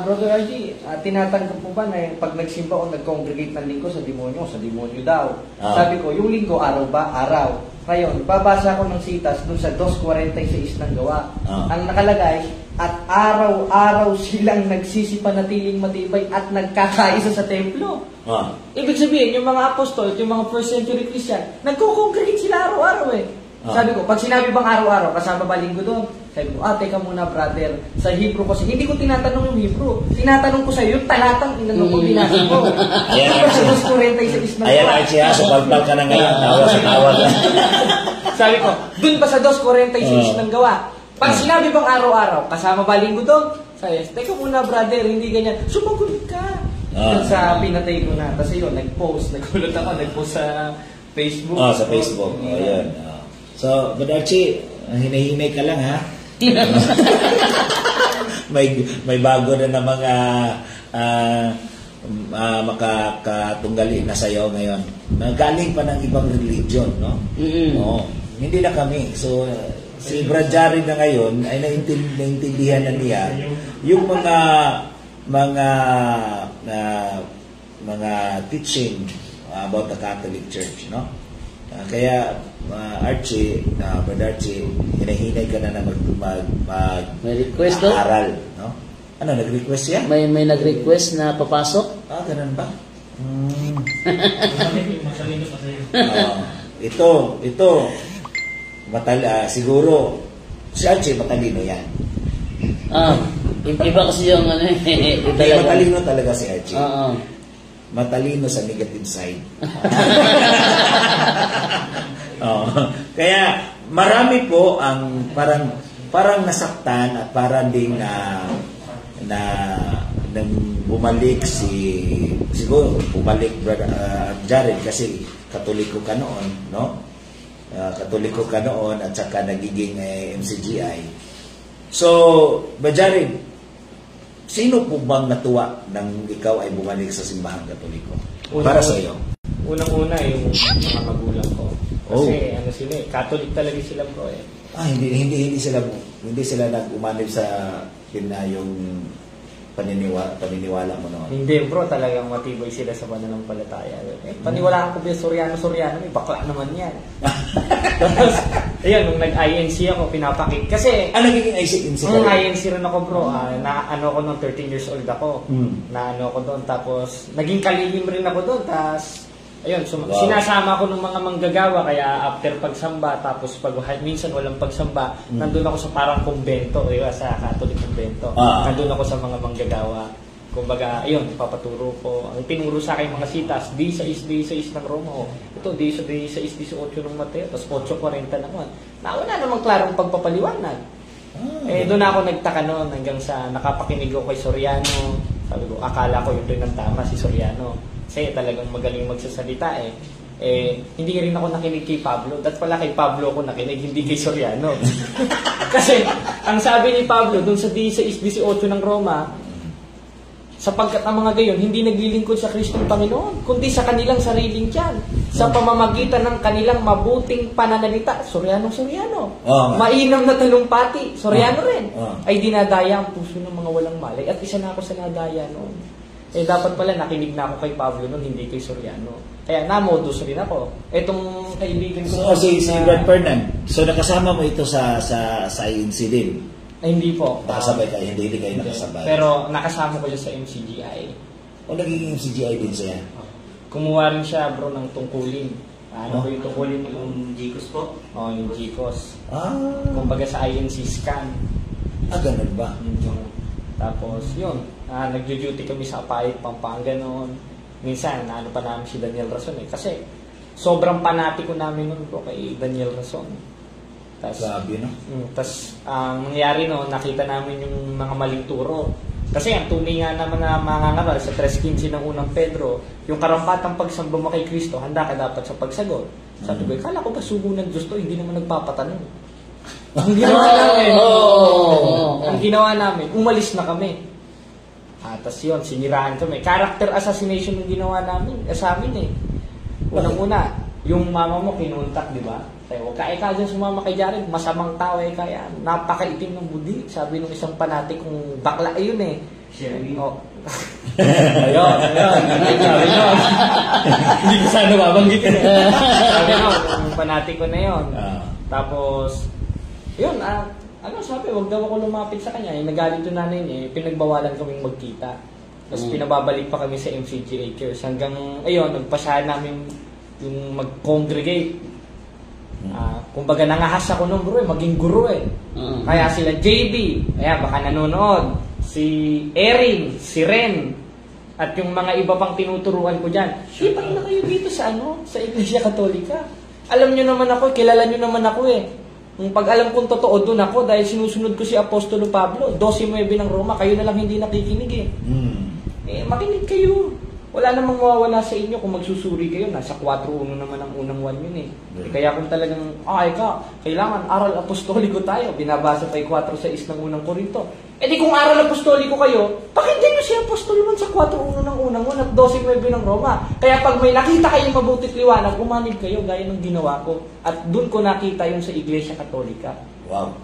Brother Archie, tinatanggap mo ba na pag nagsimba o nag-congregate ng linggo sa demonyo daw? Sabi ko, yung linggo araw ba? Araw. Ngayon, babasa ko ng sitas dun sa 2:46 ng gawa. Ang nakalagay, at araw-araw silang nagsisipanatiling matibay at nagkakaisa sa templo. Ibig sabihin, yung mga apostol, yung mga first century Christian, nagko-congregate sila araw-araw Sabi ko, pag sinabi bang araw-araw, kasama ba linggo doon? Sabi ko, teka muna brother, sa Hebrew kasi, hindi ko tinatanong yung Hebrew. Tinatanong ko sa'yo, yung talatang inanong ko, binasa ko. Ayan, Ano ba sa 2:46 ng Ayan, gawa? Archie, ha? Supalpal ka na ngayon. Tawa ka. Sabi ko, dun pa sa 2:46 ng gawa. Pag sinabi bang araw-araw, kasama ba linggo doon? Sabi, teka muna brother, hindi ganyan. Sumagot ka. Dun sa pinatay ko na. Kasi yun, nag-post. Nagulat ako, nag-post sa Facebook. Sa Facebook. Ayan. So, Brother Archie, hinahinay ka lang, ha? may bago na mga makakatunggali na sa'yo ngayon. Galing pa ng ibang religion, no? Oo. Hindi na kami. So, si Brad Jared na ngayon ay naintindihan na niya yung mga teaching about the Catholic Church, no? Kaya Archie, Brother Archie, hinahinay ka na May request daw? aral, no? Ano, nag-request siya? May nag-request na papasok? Ganun ba? Masalino pa sa'yo. Ito, siguro, si Archie matalino yan. Iba kasi yung ano Matalino talaga si Archie. Oo. Matalino sa negative side. Kaya marami po ang parang nasaktan at parang ding nang bumalik Brother Jared kasi Katoliko ka noon, no? Katoliko ka noon at saka nagiging MCGI. So, Jared, sino po bang natuwa nang ikaw ay bumalik sa simbahang Katoliko? Para sa iyo. Unang-una yung mga magulang ko. Kasi ano sila Catholic talaga sila bro eh. Hindi sila nag-umanib sa yung paniniwala mo noon. Hindi bro, talagang matibay sila sa pananampalataya. Paniwalaan ko ba Soriano, may bakla naman yan. Tapos, ayun, nung nag-INC ako, pinapakit. Kasi, nagiging INC ka? Nung INC rin ako bro, ko nung 13 years old ako. Na ako doon, tapos, naging kalihim rin ako doon, tapos, ayun, sinasama ko ng mga manggagawa, kaya after pagsamba, tapos minsan walang pagsamba, nandun ako sa parang kumbento, sa Catholic kumbento. Nandun ako sa mga manggagawa. Kumbaga, ayun, papaturo ko. Ang tinuro sa akin mga sitas, D6 ng Roma. Ito, D6, 18 ng Mateo, tapos 8:40 naman. Wala namang klarong pagpapaliwanag. Doon ako nagtaka noon hanggang sa nakapakinig ako kay Soriano. Sabi ko, akala ko yun rin ang tama, si Soriano. Kasi talagang magaling magsasalita hindi rin ako nakinig kay Pablo. That's pala kay Pablo ako nakinig, hindi kay Soriano. Kasi, ang sabi ni Pablo dun sa 18 ng Roma, sapagkat ang mga gayon, hindi naglilingkod sa Kristong Panginoon, kundi sa kanilang sariling tiyan, sa pamamagitan ng kanilang mabuting pananalita. Soriano. Mainam na talumpati, Soriano rin. Ay dinadaya ang puso ng mga walang malay. At isa na ako sa nadaya noon. Dapat pala nakinig na ako kay Pablo noon, hindi kay Soriano. Kaya namodus rin ako. Etong kaibigan ko... So, si Brad Fernand, so nakasama mo ito sa INC din? Hindi po. Nakasabay kayo, hindi kayo nakasabay. Pero nakasama ko siya sa MCGI. Nagiging MCGI din siya? Kumuha rin siya bro ng tungkulin. Ano yung tungkulin? Yung GCOS po? Yung GCOS. Kumbaga sa INC scan. Ganun ba? Tapos yun, nagjo-duty kami sa Apayat, Pampanga noon. Minsan, pa namin si Daniel Rason kasi sobrang panatiko namin noon bro kay Daniel Rason. Grabe, no? Tapos, ang nangyari noon, nakita namin yung mga maling turo. Kasi ang tunay nga naman na mangangaral sa 3:15 ng unang Pedro, yung karampatang pagsamba mo kay Kristo, handa ka dapat sa pagsagot. Sabi ko, kala ko ba sugo ng Diyos to, hindi naman nagpapatanong. Ang ginawa namin, umalis na kami. Tapos yun, siniraan kami. Character assassination yung ginawa namin, sa amin Unang-una, yung mama mo kinuntak, di ba? Sabi, huwag ka dyan sumama kay Jared, masamang tao kaya. Napakaitim ng budi. Sabi nung isang panatik kong bakla yun Sherry. Ayun. Sabi nun. Hindi ko sana mabanggit Sabi nun, yung panatik ko na yun. Tapos, yun, sabi, huwag daw ako lumapit sa kanya. Nagalit yung nanay niya, pinagbawalan kaming magkita. Tapos pinababalik pa kami sa MCGA Cares. Hanggang, ayun, nagpasahan namin yung mag-congregate. Kumbaga nangahas ako nung bro maging guro Kaya sila JB, kaya baka nanonood, si Erin, si Ren, at yung mga iba pang tinuturuan ko dyan. Sipag na kayo dito sa sa Iglesia Katolika. Alam nyo naman ako, kilala nyo naman ako Kung pag alam kong totoo doon ako, dahil sinusunod ko si Apostolo Pablo, 12:9 ng Roma, kayo na lang hindi nakikinig makinig kayo. Wala namang mawawala sa inyo kung magsusuri kayo. Nasa 4:1 naman ang unang 1 yun kaya kung talagang, kailangan aral apostoliko tayo. Binabasa pa yung 4:6 ng unang Korinto. Di kung aral apostoliko kayo, pakinggan nyo si Apostol man sa 4:1 ng unang 1 at 12:9 ng Roma. Kaya pag may nakita kayong mabutit liwanag, umanig kayo gaya ng ginawa ko. At doon ko nakita yun sa Iglesia Katolika. Wow.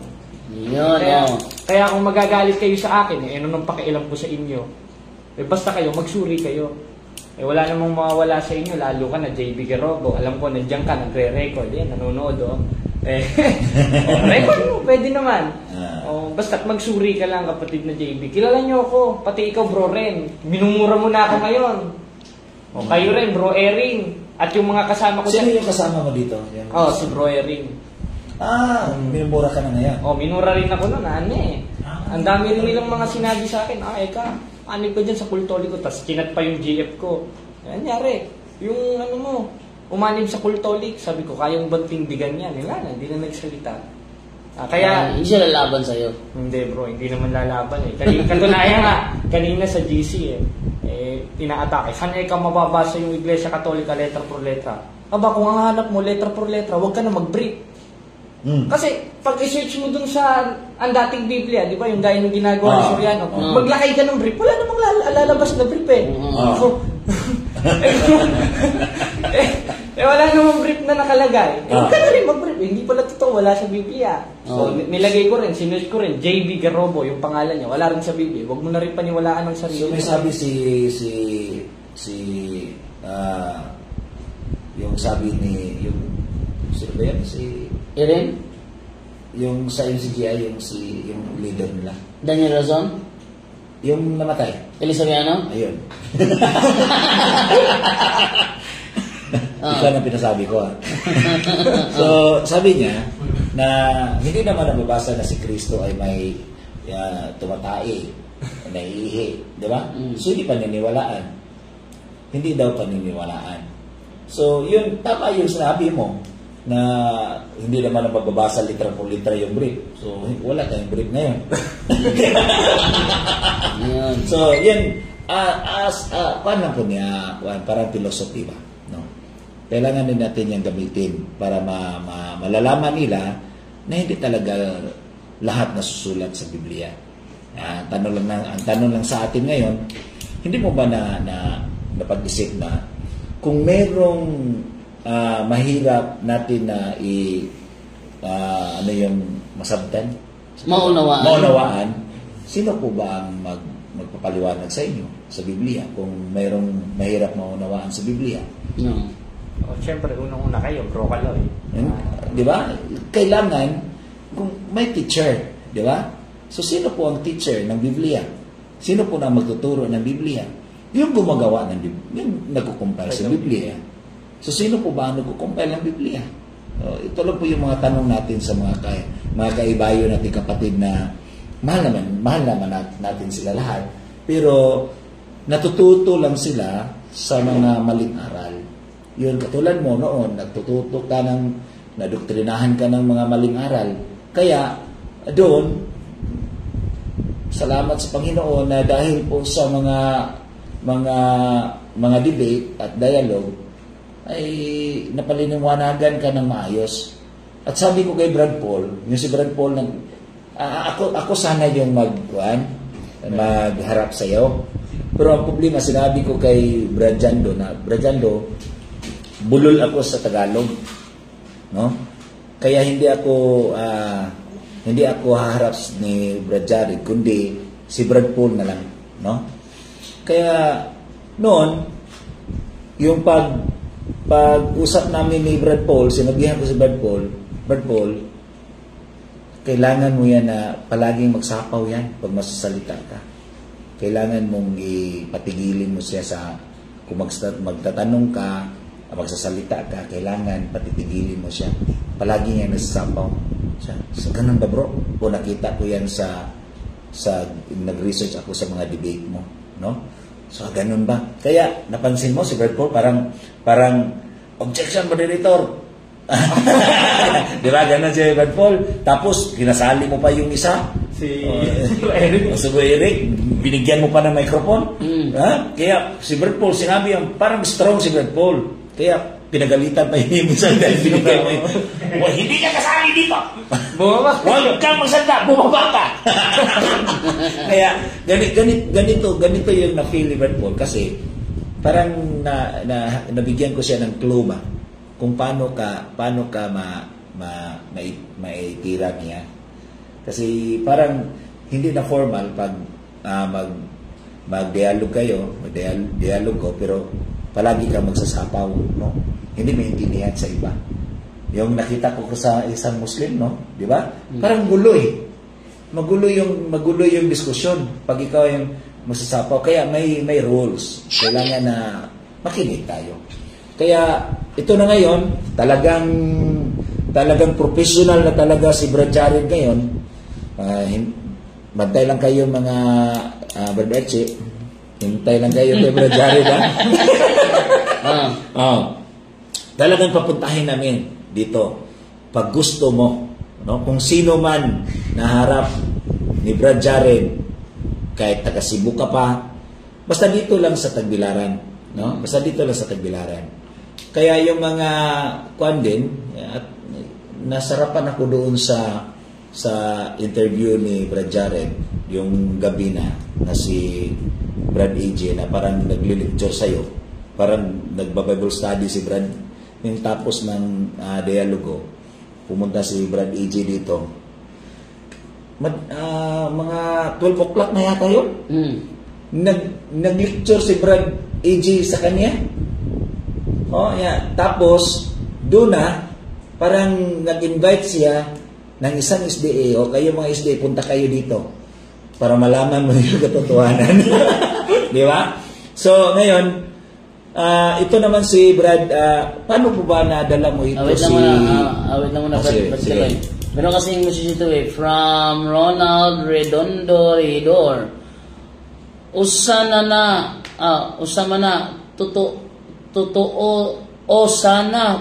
Kaya kung magagalit kayo sa akin, ano nang pakialam ko sa inyo? Basta kayo, magsuri kayo. Wala namang mawawala sa inyo, lalo ka na JB Garobo. Alam ko, nandiyan ka, nagre-record. Nanonood, record mo, pwede naman. Basta't magsuri ka lang, kapatid na JB. Kilala niyo ako, pati ikaw, bro Ren. Minumura mo na ako ngayon. Kayo rin, bro Erin. At yung mga kasama ko Sino yung kasama mo dito? Si bro Erin. Minumura ka na ngayon. Minura rin ako noon, Ang dami rin nilang mga sinabi sa akin, ka dyan sa Kultoliko, tas kinat pa yung GF ko. Nangyari, yung umanib sa Kultolik, sabi ko, kayang bang tindigan yan? Hindi na nagsalita. Kaya, hindi siya lalaban sa'yo. Hindi bro, hindi naman lalaban Katunayan kanina sa GC inaatake. Saan ka mababasa yung Iglesia Katolika letra por letra? Kung ang hanap mo letra por letra, huwag ka na mag-brief. Kasi pag i-search mo dun sa ang dating Biblia, di ba, yung gaya ng ginagawa ni Soriano, maglakay ka ng brief, wala namang lalabas na brief wala namang brief na nakalagay. Huwag ka na rin mag-brief. Hindi pala totoo, wala sa Biblia. So, nilagay ko rin, sinusearch ko rin, JB Garobo, yung pangalan niya, wala rin sa Biblia. Huwag mo na rin paniwalaan ng sarili. So, may sabi yung sabi ni, sino ba yan? Erin? Yung sa MCGI, yung leader nila. Daniel Razon? Yung namatay. Elisariano? Ayun. Ikaw na pinasabi ko. So, sabi niya na hindi naman nababasa na si Kristo ay may tumatay, naiihi. Di ba? So, hindi paniniwalaan. Hindi daw paniniwalaan. So, yun, tama yung sinabi mo na hindi naman mababasa litra por litra yung brief. So, wala tayong brief ngayon. So, yan, paano po niya, parang philosophy ba? No? Kailangan din natin yung gamitin para malalaman nila na hindi talaga lahat nasusulat sa Biblia. Ang tanong lang sa atin ngayon, hindi mo ba napag-isip na kung merong mahirap natin na yung masabtan? Maunawaan. Sino po ba ang magpapaliwanag sa inyo sa Biblia kung mayroong mahirap maunawaan sa Biblia? Siyempre, unang-una kayo, Bro Kaloy. Di ba? Kailangan, kung may teacher, di ba? So, sino po ang teacher ng Biblia? Sino po na magtuturo ng Biblia? Yung gumagawa ng Biblia, yung nagkukumpare sa Biblia. So, sino po ba ang nagkukumpare ng Biblia? So, ito lang po yung mga tanong natin sa mga kaibayo natin kapatid na mahal naman natin sila lahat. Pero, natututo lang sila sa mga maling aral. Yun, katulad mo noon, natututo ka nadoktrinahan ka ng mga maling aral. Kaya, doon, salamat sa Panginoon na dahil po sa mga debate at dialogue, ay napaliniwanagan ka ng maayos. At sabi ko kay Brad Paul, yung si Brad Paul, ako sana yung magharap sa iyo. Pero ang problema, sinabi ko kay Brad Jando na, Brad Jando, bulol ako sa Tagalog. No? Kaya hindi ako haharap ni Brad Jared, kundi si Brad Paul na lang. No? Kaya noon, yung pag-usap namin ni Brad Paul, sinabihan ko si Brad Paul, kailangan mo yan na palaging magsapaw yan pag masasalita ka. Kailangan mong ipatigilin mo siya kung magtatanong ka, magsasalita ka, kailangan patitigilin mo siya. Palagi niya nasasapaw siya. So, ganun ba bro? O nakita ko yan sa nag-research ako sa mga debate mo, no? So, ganun ba? Kaya, napansin mo si Brad Paul, parang objection, moderator. Di ba? Ganun si Brad Paul. Tapos, kinasali mo pa yung isa. Si Eric. Si Eric, binigyan mo pa ng microphone. Ha? Kaya, si Brad Paul, sinabi yung parang strong si Brad Paul. Kaya, pinagalitan pa yung minsan dahil binigyan mo yung, hindi ka kasali dito. Bumaba. Huwag kang magsalita, bumaba ka. Kaya, ganito yung na-feel ni Brad Paul kasi parang nabigyan ko siya ng clue ba kung paano ka maitira niya. Kasi parang hindi na formal pag mag-dialog kayo, mag-dialog ko, pero palagi ka magsasapaw, no? Hindi maintindihan sa iba. Yung nakita ko sa isang Muslim, no? Di ba? Parang gulo eh. Magulo yung diskusyon pag ikaw yung magsasapaw. Kaya may rules. Kailangan na makinig tayo. Kaya ito na ngayon, talagang professional na talaga si Brad Jared ngayon. Bantay lang kayo mga Brad Archie. Hintay lang kayo kay Brad Jared, ha? Talagang papuntahin namin dito pag gusto mo, no? Kung sino man naharap ni Brad Jared, kahit taga Cebu ka pa, basta dito lang sa Tagbilaran, no? Basta dito lang sa Tagbilaran. Kaya yung mga kuan din, at nasarapan ako doon sa interview ni Brad Jared yung gabi na si Brad AJ na parang nagli-lecture sa'yo, parang nagba-Bible study si Brad. Yung tapos ng dialogo, pumunta si Brad AJ dito. Mga 12 o'clock na yata yun. Nag-lecture si Brad AJ sa kanya. Tapos, doon na, parang nag-invite siya ng isang SDA, o kayo mga SDA, punta kayo dito para malaman mo yung katotohanan. Di ba? So, ngayon, ito naman si Brad, paano po ba nadala mo ito awit lang muna, Brad. Meron kasing message ito from Ronald Redondo Redor. Usama na,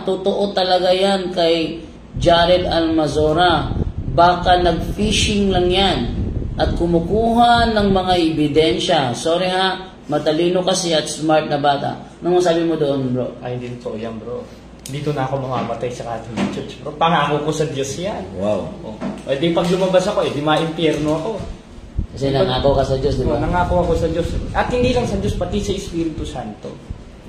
totoo talaga yan kay Jared Almazora. Baka nag-fishing lang yan at kumukuha ng mga ebidensya. Sorry ha, matalino kasi at smart na bata. Ano sabi mo doon, bro? Ay, hindi to yan, bro. Dito na ako mamamatay sa Catholic Church, bro. Pangako ko sa Diyos yan. Wow. Eh, di pag lumabas ako, di ma-impyerno ako. Kasi nangako ka sa Diyos, di ba? Nangako ako sa Diyos. At hindi lang sa Diyos, pati sa Espiritu Santo.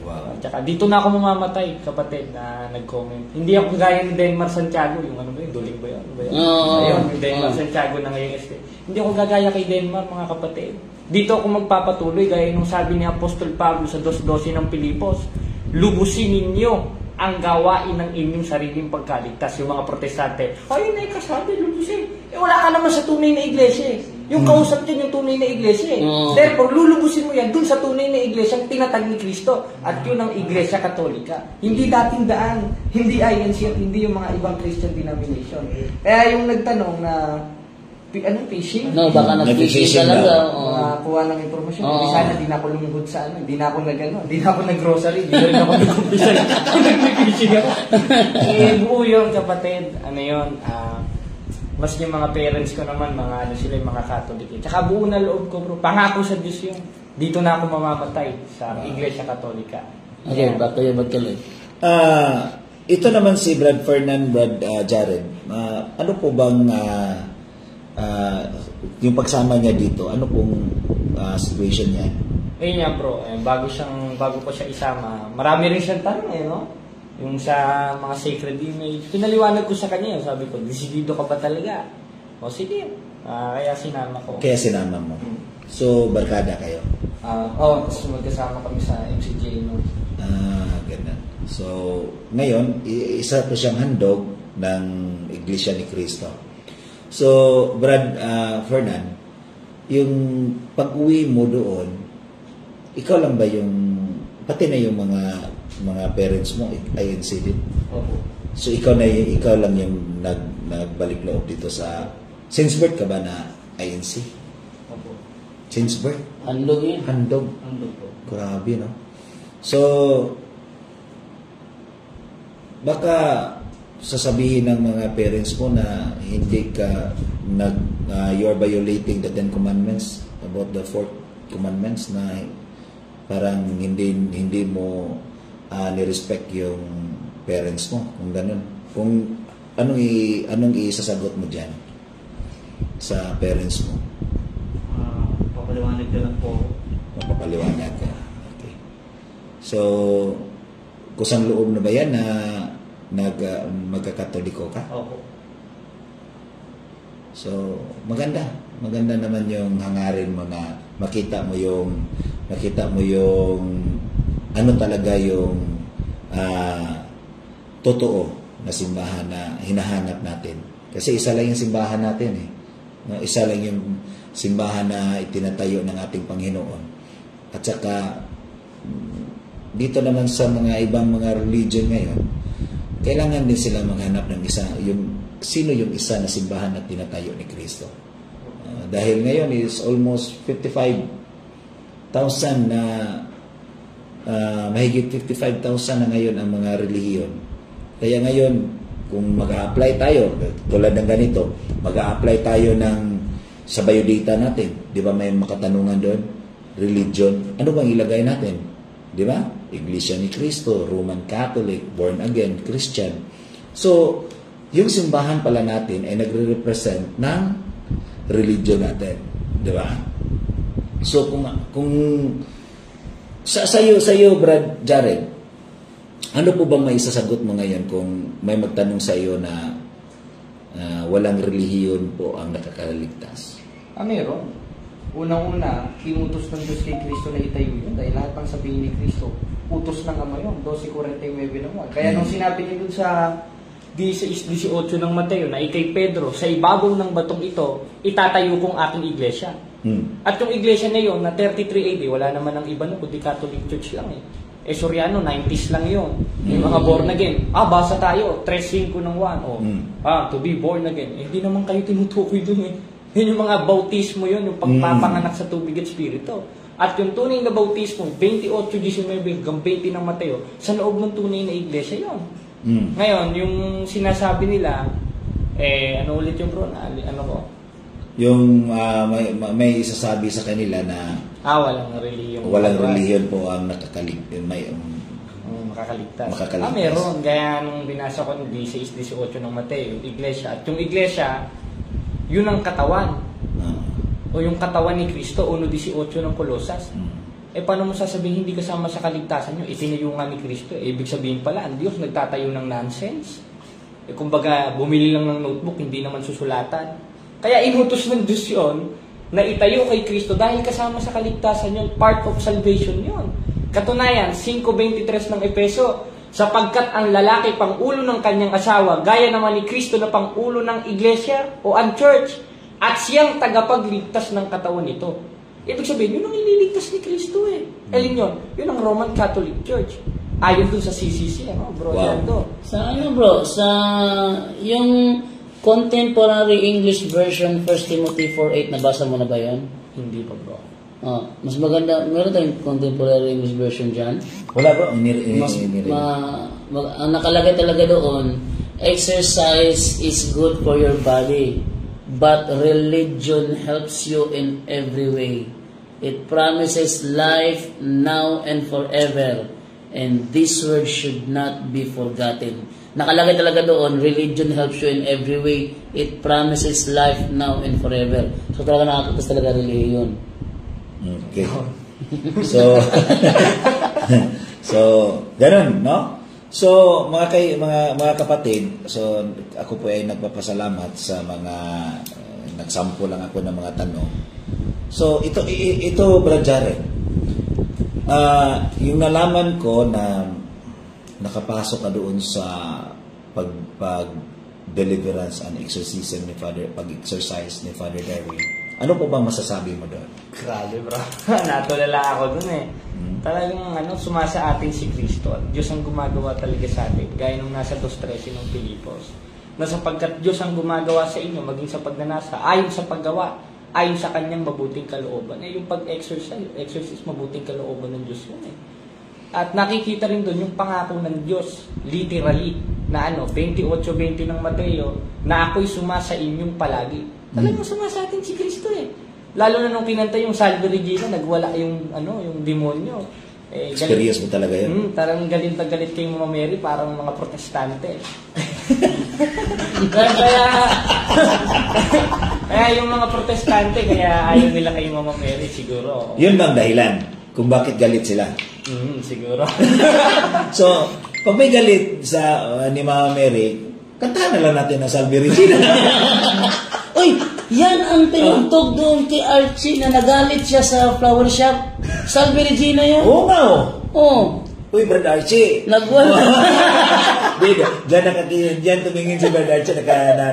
Wow. Tsaka dito na ako mamamatay, kapatid, na nag-comment. Hindi ako gaya ni Denmar Santiago, yung ano ba yun, duling ba yun? Ayun, yung Denmar Santiago na ngayon este. Hindi ako gagaya kay Denmar, mga kapatid. Dito ako magpapatuloy, gaya nung sabi ni Apostol Pablo sa 2:12 ng Pilipos, lubusin ninyo ang gawain ng inyong sariling pagkaligtas. Yung mga protestante, ayun na ikasabi, lubusin. Wala ka naman sa tunay na iglesia. Yung kausap dyan yung tunay na iglesia. Therefore, lulubusin mo yan dun sa tunay na iglesia ang tinatag ni Kristo. At yun ang Iglesia Katolika. Hindi dating daan, hindi INC, hindi yung mga ibang Christian denomination. Kaya yung nagtanong na fishing? No, baka nag-fishing talaga. Kuha ng informasyon. Hindi sana, di na ako lumugod sa ano. Hindi na ako hindi na ako nag-grocery. Hindi na rin ako nag-umpisa. Nag-fishing ako. Buo yun, kapatid. Ano yun? Mas yung mga parents ko naman, mga ano sila, yung mga Catholic. Tsaka buo na loob ko, bro. Pangako sa Diyos yun. Dito na ako mamamatay sa Iglesia Katolika. Okay, back to you, Magkaloy. Ito naman si Brad Jared. Ano po bang yung pagsama niya dito, ano pong situation niya? Ayun nga, bro, bago ko siya isama, marami rin siyang tanong no? Yung sa mga sacred image, pinaliwanag ko sa kanya, sabi ko, desidido ka ba talaga? O sige, kaya sinama ko. Kaya sinama mo. So, barkada kayo? Tapos magkasama kami sa MCJ, no? Ganun. So, ngayon, isa po siyang handog ng Iglesia ni Cristo. So, Brad Fernan, yung pag-uwi mo doon, ikaw lang ba yung, pati na yung mga mga parents mo INC din. Opo. So ikaw lang yung nagbalik loob dito sa since birth ka ba na INC? Opo. Since birth? Handog yun. Handog. Andun po. Grabe, no? So, baka sasabihin ng mga parents mo na hindi ka you are violating the 10 commandments about the 4 commandments na parang hindi mo ni-respect yung parents mo kung ganun. Kung anong isasagot mo diyan sa parents mo? Papaliwanag na lang po ako. Mapapaliwanag ka. Okay. So, kusang loob na ba yan na magkakatoliko ka? Opo. So, maganda. Maganda naman yung hangarin mo na makita mo yung ano talaga yung totoo na simbahan na hinahanap natin. Kasi isa lang yung simbahan natin eh. No, isa lang yung simbahan na itinatayo ng ating Panginoon. At saka dito naman sa mga ibang mga religion ngayon, kailangan din sila maghanap ng isa, sino yung isa na simbahan na tinatayo ni Kristo. Dahil ngayon is almost 55,000 na mahigit 55,000 na ngayon ang mga relihiyon. Kaya ngayon, kung mag-a-apply tayo, tulad ng ganito, mag-a-apply tayo sa biodata natin, di ba may makatanungan doon? Religion, ano bang ilagay natin? Di ba? Iglesia ni Cristo, Roman Catholic, born again, Christian. So, yung simbahan pala natin ay nagre-represent ng religion natin. Di ba? So, kung sa'yo, Brad Jared, ano po bang may isasagot mo ngayon kung may magtanong sa iyo na walang relihiyon po ang nakakaligtas? Meron. Unang-una, inutos ng Diyos kay Kristo na itayo yun dahil lahat ng sabihin ni Kristo, utos ng Ama yun, 12:49 naman. Kaya nung sinabi niya dun sa 16:18 ng Mateo na ikay Pedro, sa ibabaw ng batong ito, itatayo kong aking iglesia. At yung iglesia na yun, na 33 AD, wala naman ang iba nun, kundi Catholic Church lang eh. Soriano, 90s lang yun. Yung mga born again. Basa tayo, 3:5 ng 1. To be born again. Hindi naman kayo tinutukoy dun eh. Yun yung mga bautismo yun, yung pagpapanganak sa tubig at spirito. At yung tunay na bautismo, 28:19 hanggang 20 ng Mateo, sa loob ng tunay na iglesia yun. Ngayon, yung sinasabi nila, ano ulit yung bro? Ano ko? Yung may isasabi sa kanila na walang relihiyon. Walang relihiyon po ang makakaligtas. Meron. Kaya nung binasa ko ng 16:18 ng Mateo, yung iglesia. At yung iglesia, yun ang katawan. O yung katawan ni Kristo, 1:18 ng Kolosas. Paano mo sasabihin hindi kasama sa kaligtasan nyo? Itinayo nga ni Kristo. Ibig sabihin pala, ang Diyos nagtatayo ng nonsense. Kumbaga, bumili lang ng notebook, hindi naman susulatan. Kaya inutos ng Diyos yun, na itayo kay Kristo dahil kasama sa kaligtasan yun, part of salvation yun. Katunayan, 5:23 ng Efeso, sapagkat ang lalaki pangulo ng kanyang asawa, gaya naman ni Kristo na pangulo ng iglesia o ang church, at siyang tagapagligtas ng katawan nito. Ibig sabihin, yun ang ililigtas ni Kristo eh. Alin yun? Yun ang Roman Catholic Church. Ayon dun sa CCC, bro. Wow. Sa bro? Sa yung Contemporary English Version, 1 Timothy 4:8, nabasa mo na ba yan? Hindi pa, bro. Mas maganda, meron tayong Contemporary English Version dyan. Wala ba? Ang nakalagay talaga doon, exercise is good for your body, but religion helps you in every way. It promises life now and forever, and this word should not be forgotten. Nakalagay talaga doon, religion helps you in every way. It promises life now and forever. So talaga nakatutas talaga religion. Okay. So, ganun, no? So, mga kapatid, so ako po ay nagpapasalamat sa mga nagsampo lang ako ng mga tanong. So, ito Brad Jared. Yung nalaman ko na nakapasok ka doon sa pag-deliverance and exorcism ni Father, pag-exercise ni Father Darwin. Ano po bang masasabi mo doon? Grabe, bro. Natulala ako doon eh. Talagang sumasa atin si Kristo. Kristo at Diyos ang gumagawa talaga sa atin, gaya nung nasa 2:13 ng Pilipos. Na sapagkat Diyos ang gumagawa sa inyo, maging sa pagnanasa, ayon sa paggawa, ayon sa kanyang mabuting kalooban. Yung exercise, mabuting kalooban ng Diyos yun eh. At nakikita rin doon yung pangako ng Diyos, literally, na 28:20 ng Mateo, na ako'y sumasa inyong palagi. Talagang sumasa atin si Kristo eh. Lalo na nung kinanta yung Salve Regina, nagwala yung demonyo. Experience mo talaga yun? Tarang galit na galit kay Mama Mary, parang mga protestante. kaya yung mga protestante, kaya ayaw nila kay Mama Mary siguro. Yun bang dahilan kung bakit galit sila? Siguro. So, pag may galit sa ni Mama Mary, kantahan na lang natin ang Salve Regina. Uy, yan ang tinugtog doon kay Archie na nagalit siya sa flower shop. Salve Regina yan. Oo nga Oh. Uy, Brad Archie. Nagwala. Diyan tumingin si Brad Archie,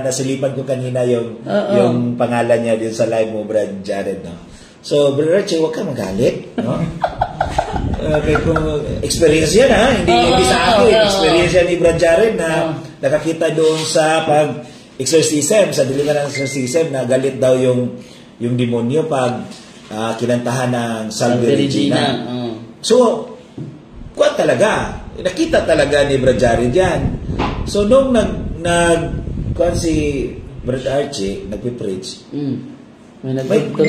nasilipan ko kanina yung pangalan niya dun sa live mo, Brad Jared, no? So, Brad Archie, huwag ka magalit, no? Okay, kung experience yan, ha? Hindi sa akin. Experience yan ni Brad Jared na nakakita doon sa exorcism, sa deliverance exorcism, na galit daw yung demonyo pag kinantahan ng Salve Regina. So, kuwan talaga. Nakita talaga ni Brad Jared yan. So, nung kuwan si Brad Archie, nagpipreach,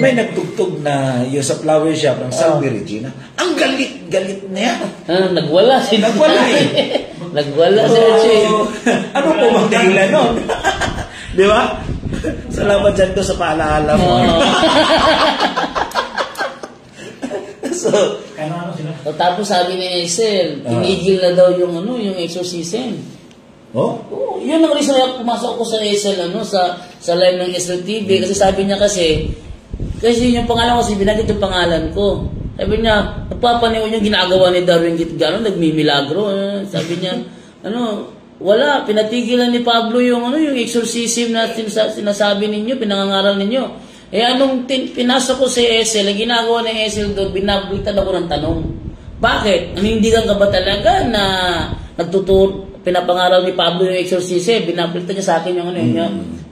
may nagtugtog na yung sa flower shop ng Salve Regina. Ang galit na yan. Nagwala si Nagwala si Archie. Ano po bang dahilan nun? Di ba? Salamat dyan to sa paalaala mo. So, tapos sabi ni Esel, tinigil na daw yung exorcism. Yun ang reason kaya pumasok ako sa Esel, sa live ng Esel TV. Kasi sabi niya kasi yung pangalan ko, binagit yung pangalan ko. Sabi niya, nagpapaniw yung ginagawa ni Darwin Gitgano, nagmimilagro. Sabi niya, wala, pinatigilan ni Pablo yung exorcism na sinasabi ninyo, pinangangaral ninyo. Anong pinasok ko sa Esel, ang ginagawa ng Esel doon, binabulitan ako ng tanong. Bakit? Nanindigan ka ba talaga na pinapangaral ni Pablo yung exorcism, binabulitan niya sa akin yung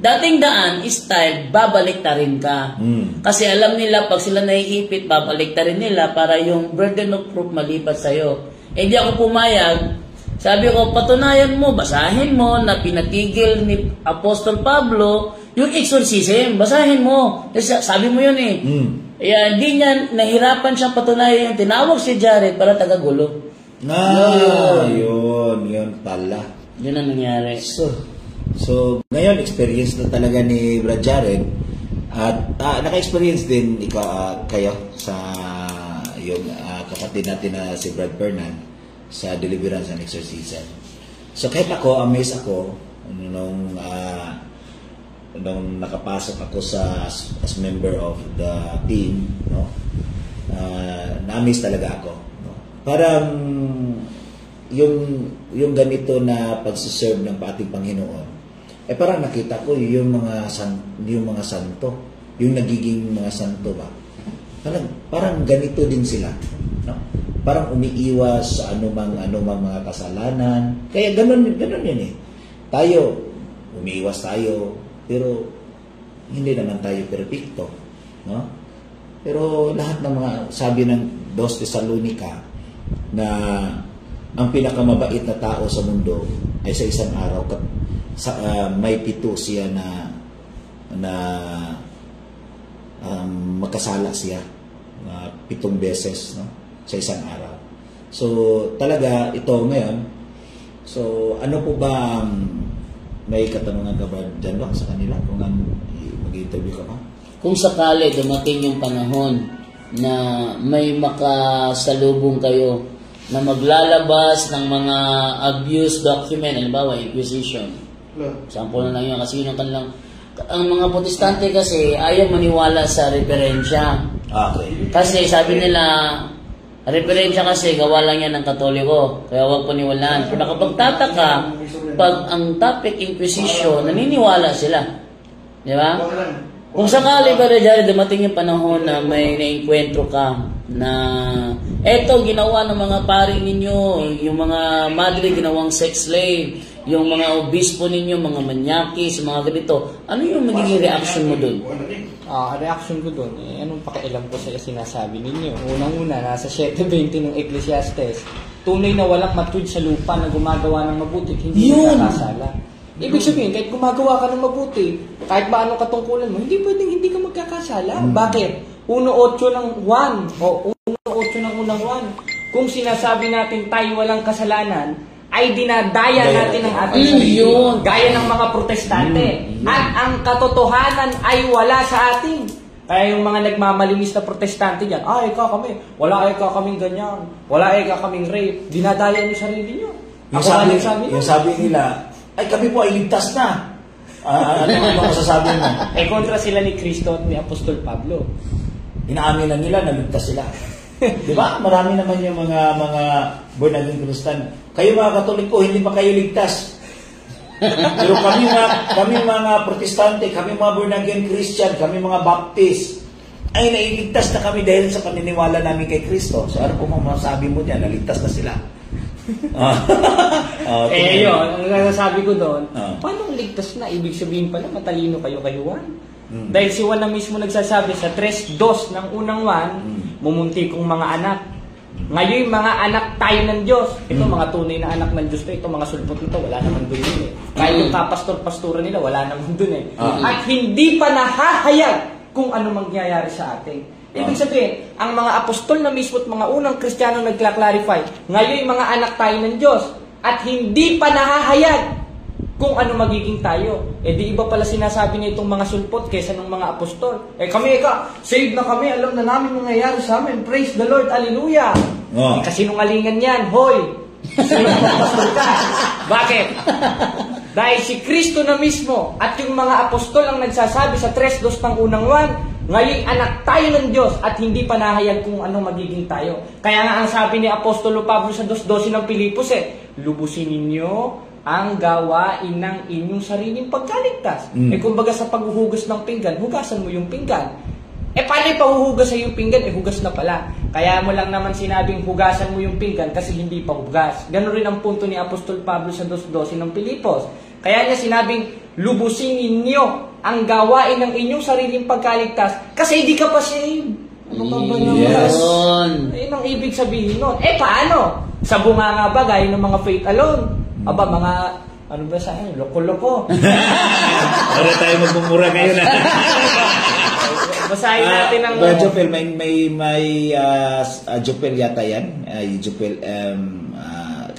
dating daan is time, babalik ta rin ka. Kasi alam nila, pag sila naiipit, babalik ta rin nila para yung burden of proof malipat sa'yo. Hindi ako pumayag. Sabi ko, patunayan mo, basahin mo na pinatigil ni Apostol Pablo yung exorcism. Basahin mo. Sabi mo yun eh. Hindi niya, nahirapan siyang patunayan yung tinawag si Jared para tagagulo. Yun pala. Yun ang nangyari. So, ngayon, experience na talaga ni Brad Jared. At naka-experience din kayo sa yung kapatid natin na si Brad Fernan sa deliverance and exorcism. So kahit ako, amazed ako nung nakapasok ako as member of the team, no? Na-amaze talaga ako, no? Parang yung ganito na pagsiserve ng ating Panginoon, parang nakita ko yung mga santo, yung nagiging mga santo ba? Parang ganito din sila, no? Parang umiiwas sa anumang mga kasalanan. Kaya ganun yun eh. Tayo, umiiwas tayo, pero hindi naman tayo perfecto, no? Pero lahat ng mga sabi ng 2 Tesalonica na ang pinakamabait na tao sa mundo ay sa isang araw may pito siya na magkasala siya 7 beses, no? Sa isang araw. So, talaga, ito ngayon, so, ano po ba may katanungan ka ba dyan ba sa kanila kung mag-interview ka ba? Kung sakali dumating yung panahon na may makasalubong kayo na maglalabas ng mga abuse document, halimbawa, inquisition. Sample na lang yun kasi yun ang kanilang. Ang mga protestante kasi ayaw maniwala sa referensya. Okay. Kasi sabi nila, referensya kasi gawa lang yan ng Katoliko, kaya huwag paniwalaan. Pero nakapagtataka, pag ang topic inquisition, naniniwala sila. Di ba? Kung sakali ba Jari, dumating yung panahon na may naengkwentro ka na eto ginawa ng mga pari ninyo, yung mga madre ginawang sex slave, yung mga obispo ninyo, mga manyakis, mga ganito, ano yung magiging reaction mo dun? Reaction ko doon, anong pakialam ko sa sinasabi ninyo? Unang-una, nasa 7:20 ng Ecclesiastes, tunay na walang matuwid sa lupa na gumagawa ng mabuti, hindi magkakasala. Ibig sabihin, kahit gumagawa ka ng mabuti, kahit ba anong katungkulan mo, hindi pwedeng hindi ka magkakasala. Bakit? 1:8 ng 1 o 1:8 ng unang 1. Kung sinasabi natin tayo walang kasalanan, ay dinadaya natin ang ating sarili. Gaya ng mga protestante. At ang katotohanan ay wala sa atin. Kaya yung mga nagmamalinis na protestante dyan, kami, wala kaming ganyan, wala kaming rape, dinadaya niyo sarili niyo. Yung sabi nila, ay kami po ay ligtas na. Ano ang masasabi mo? Kontra sila ni Cristo at ni Apostol Pablo. Inaamin na nila na ligtas sila. Di ba? Marami naman yung mga born again Christian. Kayo mga Katoliko, hindi pa kayo ligtas. Pero kami mga Protestante, kami mga born again Christian, kami mga Baptist, ay nailigtas na kami dahil sa paniniwala namin kay Kristo. So ano po masasabi mo diyan? Naligtas na sila. Yun, ang nasasabi ko doon, paano ligtas na? Ibig sabihin pala, matalino kayo kay Juan. Dahil si Juan na mismo nagsasabi sa 3:2 ng unang 1, mumunti kong mga anak. Ngayon, mga anak tayo ng Diyos. Ito, mga tunay na anak ng Diyos to. Ito, mga sulpot nito, wala naman doon yun eh. Kahit yung kapastor-pastura nila, wala naman doon eh. At hindi pa nahahayag kung ano mangyayari sa atin. Ibig sabihin, ang mga apostol na mismo at mga unang Kristiyano nagkla-clarify, ngayon mga anak tayo ng Diyos at hindi pa nahahayag kung ano magiging tayo. Di iba pala sinasabi nitong mga sulpot kaysa ng mga apostol. Kami, saved na kami, alam na namin mangyayari sa amin. Praise the Lord, hallelujah. Kasinungalingan yan, hoy. Pastor ka. Bakit? Dahil si Kristo na mismo at yung mga apostol ang nagsasabi sa 3:2 ng unang 1, ngayon anak tayo ng Diyos at hindi pa nahayag kung ano magiging tayo. Kaya nga ang sabi ni Apostolo Pablo sa 2:12 ng Pilipos lubusin ninyo ang gawain ng inyong sariling pagkaligtas. Kumbaga sa paghuhugas ng pinggan, hugasan mo yung pinggan. Paano ipahuhugas sa yung pinggan? Hugas na pala. Kaya mo lang naman sinabing hugasan mo yung pinggan kasi hindi pa hugas. Ganun rin ang punto ni Apostol Pablo sa 2:12 ng Pilipos. Kaya niya sinabing, lubusin ninyo ang gawain ng inyong sariling pagkaligtas kasi hindi ka pa saved. Ano ka ba naman? Yes. Ayun ang ibig sabihin nun. Paano? Sa bunganga ba, gaya ng mga faith alone? Mga, ano ba sa akin? Loko-loko. Para tayo magmumura ngayon. Basahin natin ang... Jopel, may Jopel yata yan. Jopel,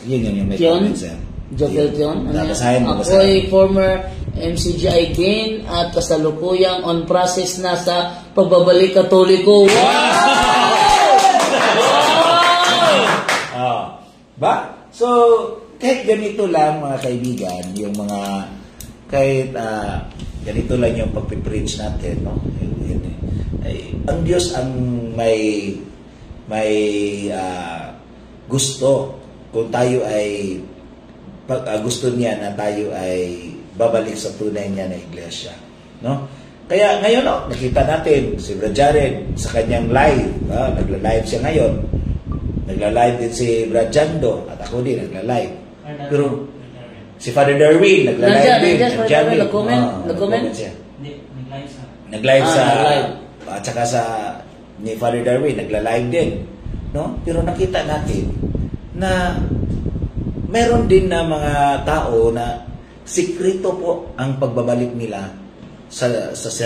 yun yung may comments yan. Jopel Tion. Basahin mo. Ako ay former MCGI Gain at kasalukuyang on process na sa pagbabalik Katoliko. Ba? So, kahit ganito lang mga kaibigan, yung mga kahit ganito lang yung pagpipreach natin, no? Ang Diyos ang may gusto kung tayo ay gusto niya na tayo ay babalik sa tunay niya na iglesia, no? Kaya ngayon, nakita natin si Brad Jared sa kanyang live, nagla-live siya ngayon. Nagla-live din si Brad Jando at ako din nagla-live. Pero si Father Darwin nagla-live din. Nag-comment siya. Nag-live sa at saka sa ni Father Darwin nagla-live din, no? Pero nakita natin na meron din na mga tao na sikreto po ang pagbabalik nila sa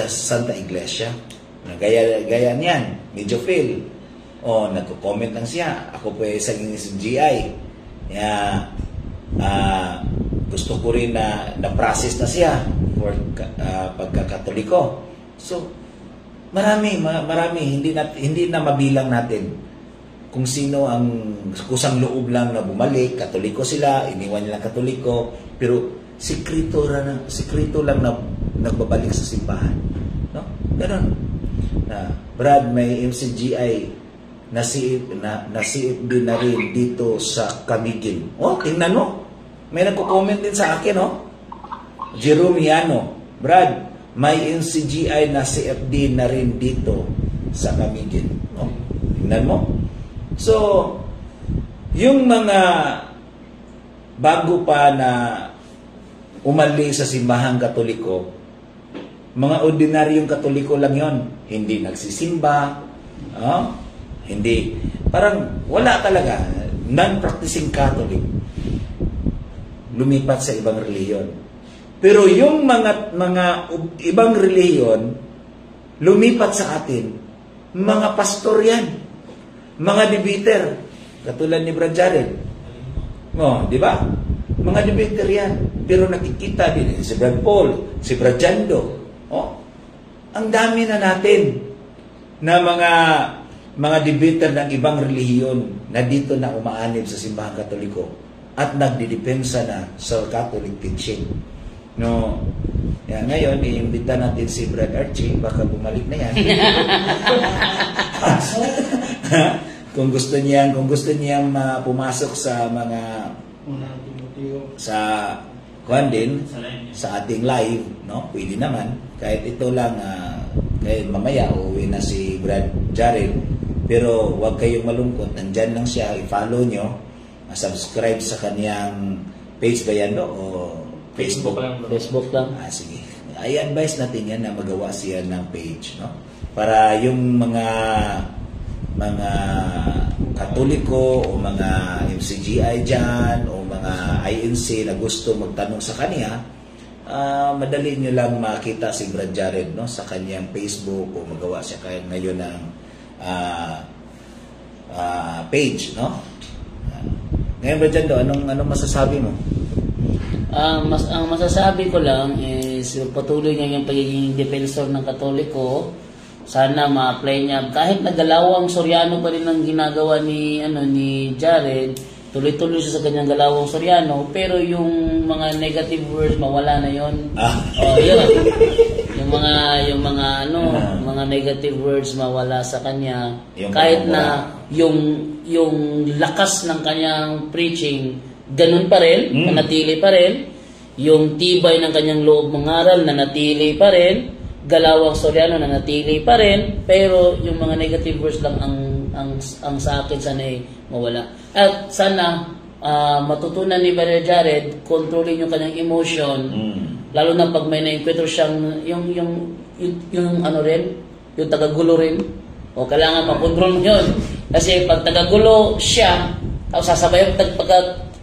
Santa Iglesia. Gaya niyan, medyo fail. Nagko-comment lang siya. Ako po ay sa GI. Gusto ko rin na na-process na siya for pagkakatoliko. So, marami hindi na mabilang natin kung sino ang kusang loob lang na bumalik, Katoliko sila, iniwan nila Katoliko, pero sikreto lang na nagbabalik sa simbahan, no? Ganun. Brad, may MCGI nasiip din na rin dito sa Camiguin. Tingnan mo. May nagko-comment din sa akin, Jerome Yano. Brad, may NCGI na CFD na rin dito sa Camiguin. No? Tingnan mo. So, yung mga bago pa na umali sa simbahang Katoliko, mga ordinaryong Katoliko lang yon, hindi nagsisimba, hindi, parang wala talaga, non-practicing Catholic, lumipat sa ibang reliyon. Pero yung mga ibang reliyon, lumipat sa atin, mga pastor yan, mga debater, katulad ni Brad Jared. Di ba? Mga debater yan. Pero nakikita din si Brad Paul, si Brad Jando. Ang dami na natin na mga debater ng ibang relihiyon na dito na umaanib sa simbahang Katoliko at nagdidepensa na sa Catholic teaching. Ngayon, iimbita natin si Brad Archie, baka bumalik na yan. kung gusto niyang pumasok sa mga sa kuan din sa ating live, pwede naman kahit ito lang kahit mamaya uuwi na si Brad Jared, pero huwag kayong malungkot, nandyan lang siya, i-follow nyo, subscribe sa kaniyang page ba yan o Facebook? Facebook lang. Sige. I-advise natin yan na magawa siya ng page, para yung mga Katoliko o mga MCGI dyan o mga INC na gusto magtanong sa kanya, madali nyo lang makita si Brad Jared sa kanyang Facebook o magawa siya kaya ngayon ng page. Ngayon, Brad Jando, anong masasabi mo? Ang masasabi ko lang is patuloy niya yung pagiging defensor ng Katoliko. Sana ma-apply niya. Kahit nagalawang Soriano pa rin ang ginagawa ni Jared, tuloy-tuloy siya sa kanyang galawang Soriano, pero yung mga negative words mawala na yon. Yun. Mga negative words mawala sa kanya. Kahit na yung lakas ng kanyang preaching ganun pa rin, nanatili pa rin. Yung tibay ng kanyang loob mangaral, nanatili pa rin. Galawang Soriano, nanatili pa rin. Pero yung mga negative words lang ang sa akin sana mawala. At sana matutunan ni Brother Jared, kontrolin yung kanyang emotion. Lalo na pag may na-encounter siyang yung tagagulo rin. O kailangan makontrol yun. Kasi pag tagagulo siya, tapos sasabayan pag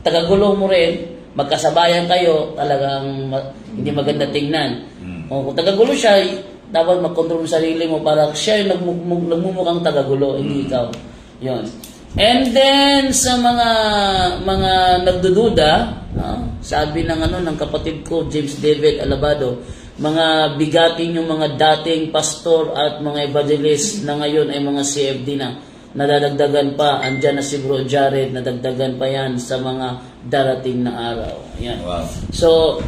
tagagulo mo rin, magkasabayan kayo, talagang hindi maganda tingnan. O kung tagagulo siya, dapat mag-control sa sarili mo para siya yung nagmumukhang tagagulo, hindi ikaw. Yun. And then, sa mga nagdududa, sabi ng kapatid ko, James David Alabado, mga bigatin yung mga dating pastor at mga evangelist na ngayon ay mga CFD na. Nadadagdagan pa, andyan na si Bro Jared, nadagdagan pa yan sa mga darating na araw. Yan. Wow. So,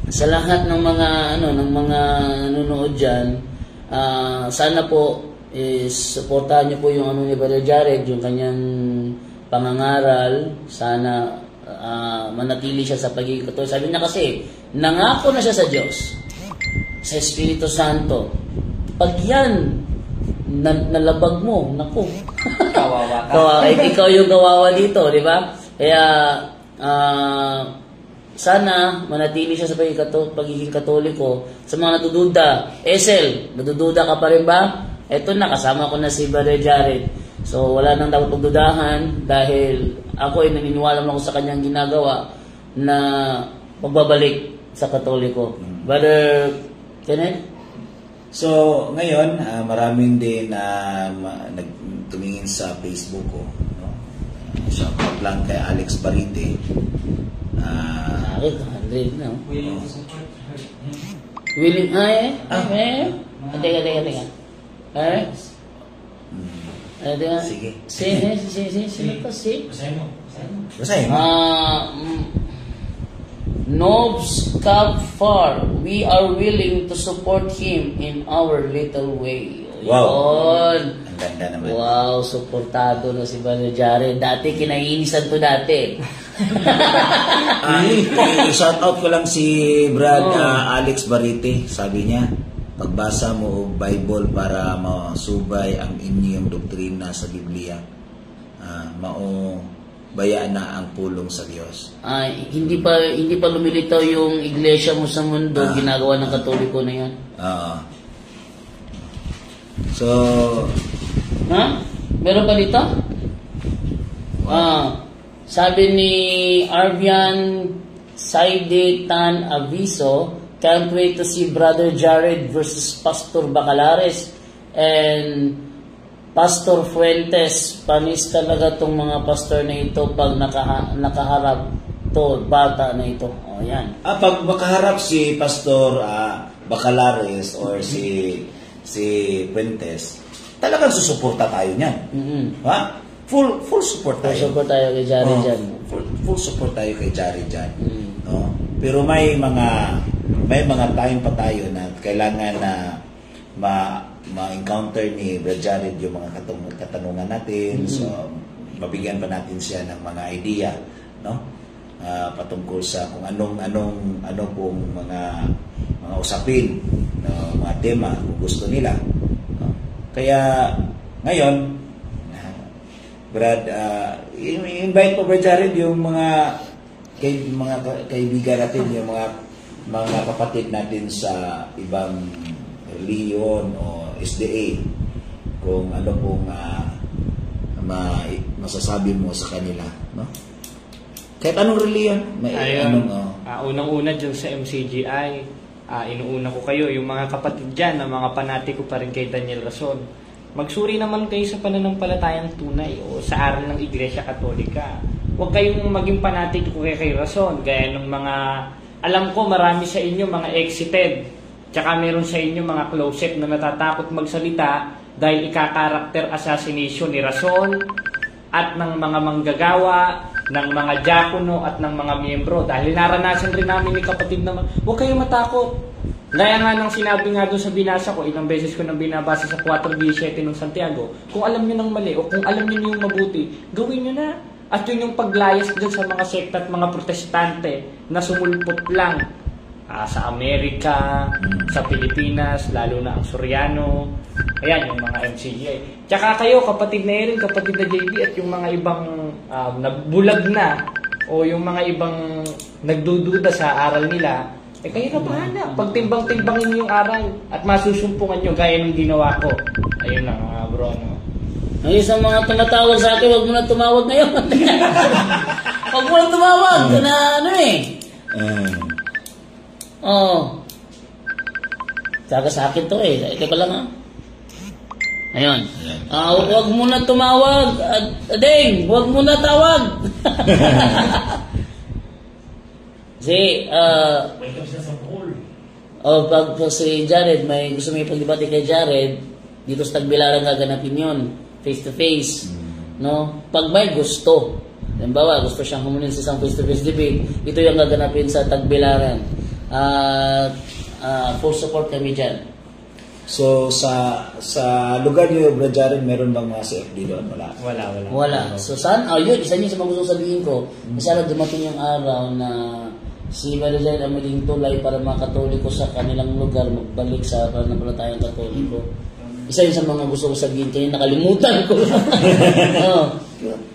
sa lahat ng mga nanonood diyan, sana po suportahan niyo po yung ni Brother Jared, yung kanyang pangangaral. Sana manatili siya sa pagiging Katoliko. Sabi niya kasi, nangako na siya sa Diyos, sa Espiritu Santo. Pag yan nalabag mo, naku. Kawawa ka. Ikaw yung kawawa dito, di ba? Kaya sana manatili siya sa pagiging Katoliko. Sa mga natududa, Esel, natududa ka pa rin ba? Eto na, kasama ko na si Brother Jared. So wala nang dapat pagdudahan dahil ako ay naniniwala ako sa kanyang ginagawa na pagbabalik sa Katoliko. Brother Kenneth? So, ngayon, maraming din nagtumingin sa Facebook ko. Shoutout lang kay Alex Barite. Willing Willing to support her. Willing, Teka. Sige. Sino to si? Basahin mo. Nobs Cab Far, we are willing to support him in our little way. Wow. Yun. Ang ganda naman. Wow, suportado na si Brother Jared. Dati, kinainisan to dati. I-shout out ko lang si Brad Alex Barite. Sabi niya, pagbasa mo og Bible para masubay ang inyong doktrina sa Biblia, mao bayaan na ang pulong sa Diyos. Hindi pa lumilitaw yung iglesia mo sa mundo, ginagawa ng Katoliko na yan. So, Meron pa dito? Sabi ni Arvian Saide Tan Aviso, can't wait to see Brother Jared versus Pastor Bacalares and Pastor Fuentes. Panis talaga tong mga pastor na ito pag nakaharap to bata na ito. Yan. Pag makaharap si Pastor Bacalares or si Fuentes, talagang susuporta tayo niyan. Full support tayo. Full support tayo kay Jared dyan. Full support tayo kay Jared dyan. No? Pero may mga time pa tayo na kailangan na ma-encounter ni Brad Jared yung mga katanungan natin. So, mabigyan pa natin siya ng mga idea, no? Patungkol sa kung ano pong mga usapin, no? Mga tema kung gusto nila. No? Kaya ngayon, Brad, invite mo Brad Jared yung mga kaibigan natin, yung mga kapatid natin sa ibang reliyon o SDA, kung ano pong masasabi mo sa kanila, no? Kahit anong reliyon, unang-una dyan sa MCGI, inuuna ko kayo, yung mga kapatid dyan, na mga panatiko pa rin kay Daniel Rason. Magsuri naman kayo sa pananampalatayang tunay o sa aral ng Iglesia Katolika. Huwag kayong maging panatiko kay Rason, gaya ng mga, alam ko marami sa inyo mga exited, tsaka meron sa inyo mga closet na natatakot magsalita dahil ika-character assassination ni Rason at ng mga manggagawa, ng mga diakono at ng mga miyembro. Dahil naranasan rin namin ni kapatid naman, huwag kayong matakot. Gaya nga ng sinabi nga doon sa binasa ko, ilang beses ko nang binabasa sa 4:17 ng Santiago, kung alam nyo ng mali o kung alam nyo yung mabuti, gawin nyo na. At yun yung paglayas dyan sa mga sekta at mga protestante na sumulpot lang sa Amerika, sa Pilipinas, lalo na ang Soriano, ayan, yung mga MCGI. Tsaka kayo, kapatid na Erin, kapatid na JB, at yung mga ibang nagbulag na, o yung mga ibang nagdududa sa aral nila, kayo na bahala. Pagtimbang-timbangin niyo yung aral at masusumpungan nyo gaya ng ginawa ko. Ayun lang, bro, no? Ayun sa mga tumatawag sa akin, huwag mo na tumawag ngayon. Huwag mo na tumawag. Tsaka sa akin to Teka lang Ayun. Huwag mo na tumawag. Adeng, huwag mo na tawag. Kasi, pag si Jared, may gusto may pagdebate kay Jared, dito sa Tagbilaran gaganapin yun, face to face. No? Pag may gusto, halimbawa, gusto siyang humunil sa isang face to face debate, ito yung gaganapin sa Tagbilaran. Full support kami dyan. So, sa lugar niyo, Brad Jared, meron bang mga CFD doon? Wala. So, yun, isa niyo sa mga gusto sabihin ko, sana dumating yung araw na si Brother Jared ang maging tulay para mga Katoliko sa kanilang lugar magbalik sa pananampalatayang Katoliko. Isa yun sa mga gusto ko sabihin kayo, nakalimutan ko.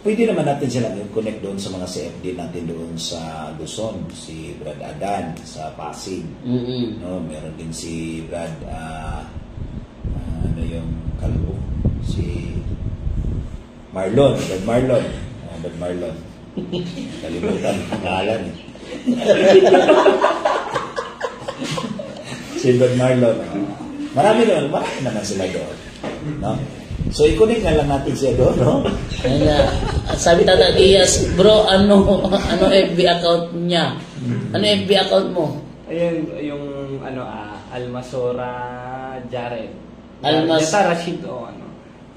Pwede naman natin sila connect doon sa mga CFD natin doon sa Luzon, si Brad Adan sa Pasig. No, meron din si Brad yung Kalbo, si Marlon, Brad Marlon. Kalimutan ang pangalan si Brad Marlon. Marami naman sila doon, no? So, i-connect na lang natin siya doon, no? Sabi Tata Diaz, bro, ano FB account niya? Ano FB account mo? Ayun, yung Almasora Jared. Almas- Rashid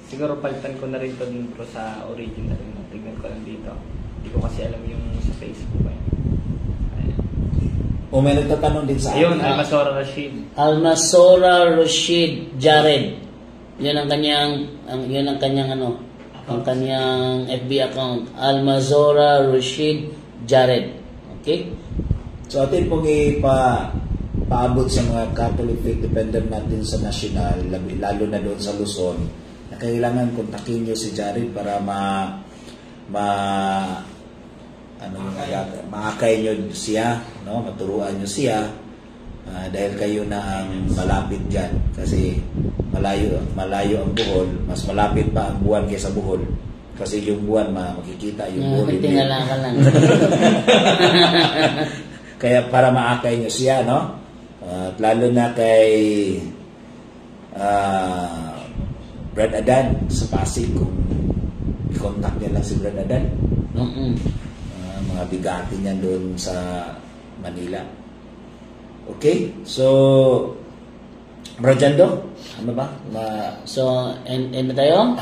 Siguro palitan ko na rin to dun pero sa origin na rin. Tignan ko lang dito. Hindi ko kasi alam yung sa Facebook. O may nagtatanong din sa Ayun, Almasora Rashid. Almasora Rashid Jared. Yan ang kanyang ang kanyang FB account. Almasora Rashid Jared. Okay? So atin pong paabot sa mga Catholic faith dependent natin sa national, lalo na doon sa Luzon, na kailangan kontakin nyo si Jared para maakay nyo siya, no? Maturuan nyo siya, dahil kayo na ang malapit dyan, kasi malayo ang Bohol, mas malapit pa ang buwan kaysa Bohol, kasi yung buwan makikita, yung Bohol Tingala ka lang. kaya para maakay nyo siya, no? At lalo na kay Brad Adan sa Pasig, kung i-contact niya lang si Brad Adan, no? Mga bigati niyan doon sa Manila. Okay? So, Brajando, ano ba? So, end na tayo?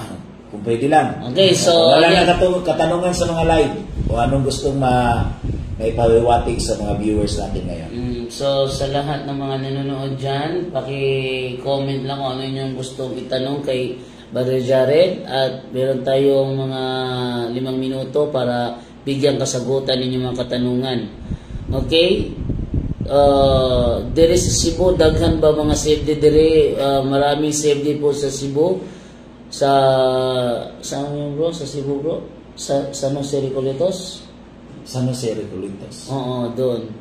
Kung pwede lang. Okay, so... Wala na katanungan sa mga live o anong gustong may pawiwatig sa mga viewers natin ngayon. So, sa lahat ng mga nanonood dyan, paki-comment lang kung ano yung gustong itanong kay Brother Jared, at meron tayong mga 5 minuto para bigyan kasagutan ninyong mga katanungan. Okay? There is Cebu, daghan ba mga safety dire? Maraming safety po sa Cebu. Saan yun bro? Sa Cebu bro? Sa San Jose Recoletos? San Jose Recoletos. Oo, doon.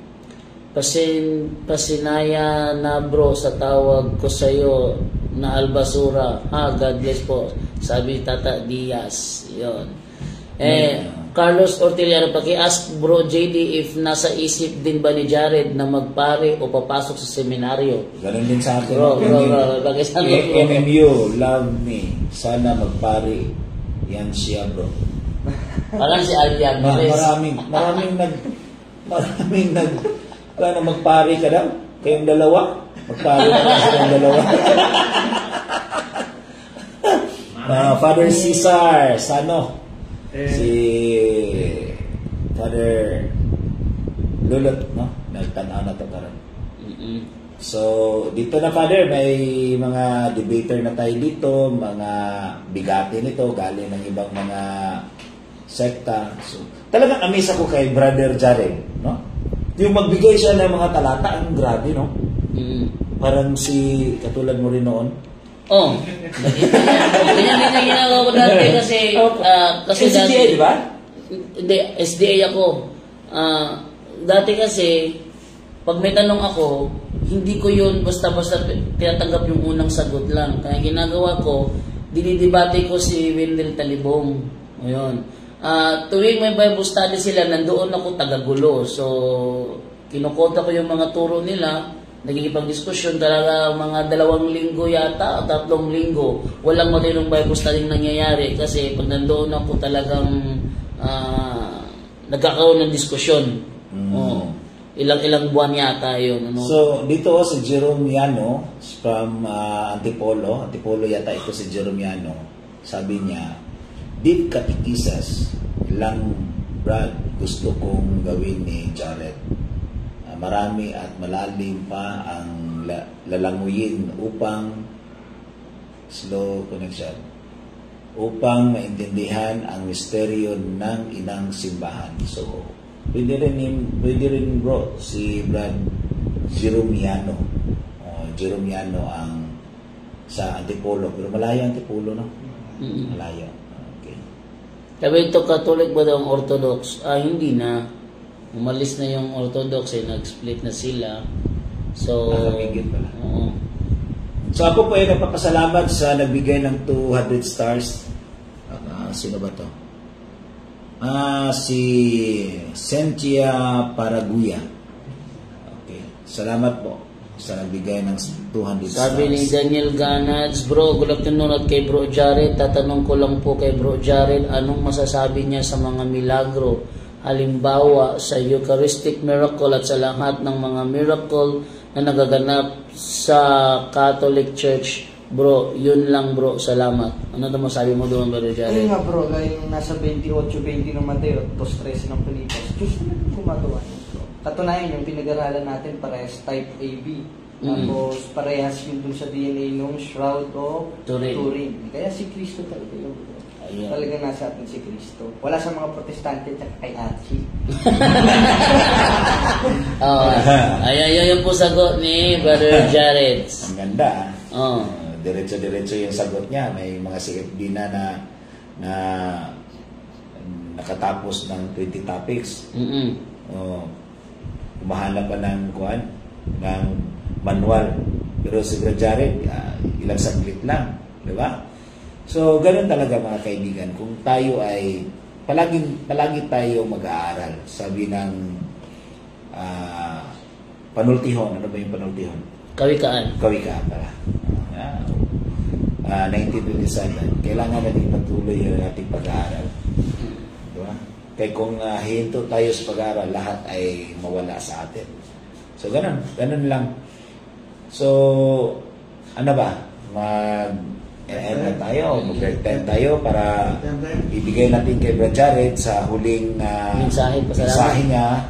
Pasinaya na bro sa tawag ko sa'yo na albasura. God bless po. Sabi Tata Diaz. Yun. Carlos Orteliano, paki-ask bro JD if nasa isip din ba ni Jared na magpare o papasok sa seminaryo. Ganun din sa akin. Bro, paki-sabi bro. MMU, love me. Sana magpare. Yan siya bro. Parang si Alian. Maraming wala na magpare ka daw. Kayong dalawa. Magpare na silang dalawa. Father Cesar Sano. Si Father Lulot, no? Nagtanaw na ito karon. So, dito na Father, may mga debater na tayo dito, mga bigati nito, galing ng ibang mga sekta. So, talagang amaze ako kay Brother Jared, no? Yung magbigay siya ng mga talata, ang grabe, no? Parang si, katulad mo rin noon. Oh, ganyan din ginagawa ko dati kasi SDA, di ba? Hindi, SDA ako. Dati kasi, pag may tanong ako, hindi ko yun basta-basta tinatanggap yung unang sagot lang. Kaya ginagawa ko, dinidebate ko si Wendell Talibong. Ayun. Tuwing may Bible study sila, nandoon ako tagagulo. So, kinukota ko yung mga turo nila, nagigipag-diskusyon talaga mga 2 linggo yata o 3 linggo. Walang matinong Bible study nangyayari kasi pag nandoon ako talagang nagkakaroon ng diskusyon. Ilang buwan yata yun. Ano? So, dito si Jerome Yano from Antipolo. Antipolo yata ito si Jerome Yano. Sabi niya, deep catechisas lang, Brad, gusto kong gawin ni Jared. Marami at malalim pa ang lalanguyin upang slow connection, upang maintindihan ang misteryo ng inang simbahan. So, pwede rin bro, si Brad Jerome Yano. Jerome Yano ang sa Antipolo. Pero malayo Antipolo, no? Malayo. Okay. Sabi ito, Catholic ba daw ang Orthodox? Hindi na. Umalis na yung Orthodox, nag-split na sila. So, nakamigil pala. So ako po ay nagpapasalamat sa nagbigay ng 200 stars. Sino ba to? Si Cynthia Paraguya. Okay. Salamat po sa nagbigay ng 200 stars. Sabi ni Daniel Ganads, bro, good afternoon at kay Bro Jared. Tatanong ko lang po kay Bro Jared, anong masasabi niya sa mga milagro? Halimbawa sa Eucharistic miracle at sa lahat ng mga miracle na nagaganap sa Catholic Church. Bro, yun lang bro, salamat. Ano naman sabi mo doon, Brother Jared? Ayun nga bro, dahil nasa 28-20 ng Mateo, 2-13 ng Pilipos, Diyos na gumagawa niyo bro. Katunayan yung pinag-aralan natin parehas type AB. Tapos parehas yun dun sa DNA nung Shroud of Turin. Kaya si Kristo talaga yun bro. Ayan. Talagang nasa atin si Kristo. Wala sa mga protestante at kay Archie. Ayan, yun po sagot ni Brother Jared. Ang ganda. Oh. Diretso-diretso yung sagot niya. May mga CFD na nakatapos ng 20 topics. Kumahanap pa ng manual. Pero si Brother Jared, ilang saglit lang. Di ba? So, ganun talaga mga kaibigan. Kung tayo ay palagi tayo mag-aaral. Sabi ng panultihon. Ano ba yung panultihon? Kawikaan. Kawikaan pala. 1927. Kailangan natin patuloy yung ating pag-aaral. Diba? Kaya kung hinto tayo sa pag-aaral, lahat ay mawala sa atin. So, ganun. Ganun lang. So, ano ba? Mag-end na tayo, mag-10 tayo para ibigay natin kay Brad Jared sa huling mensahe niya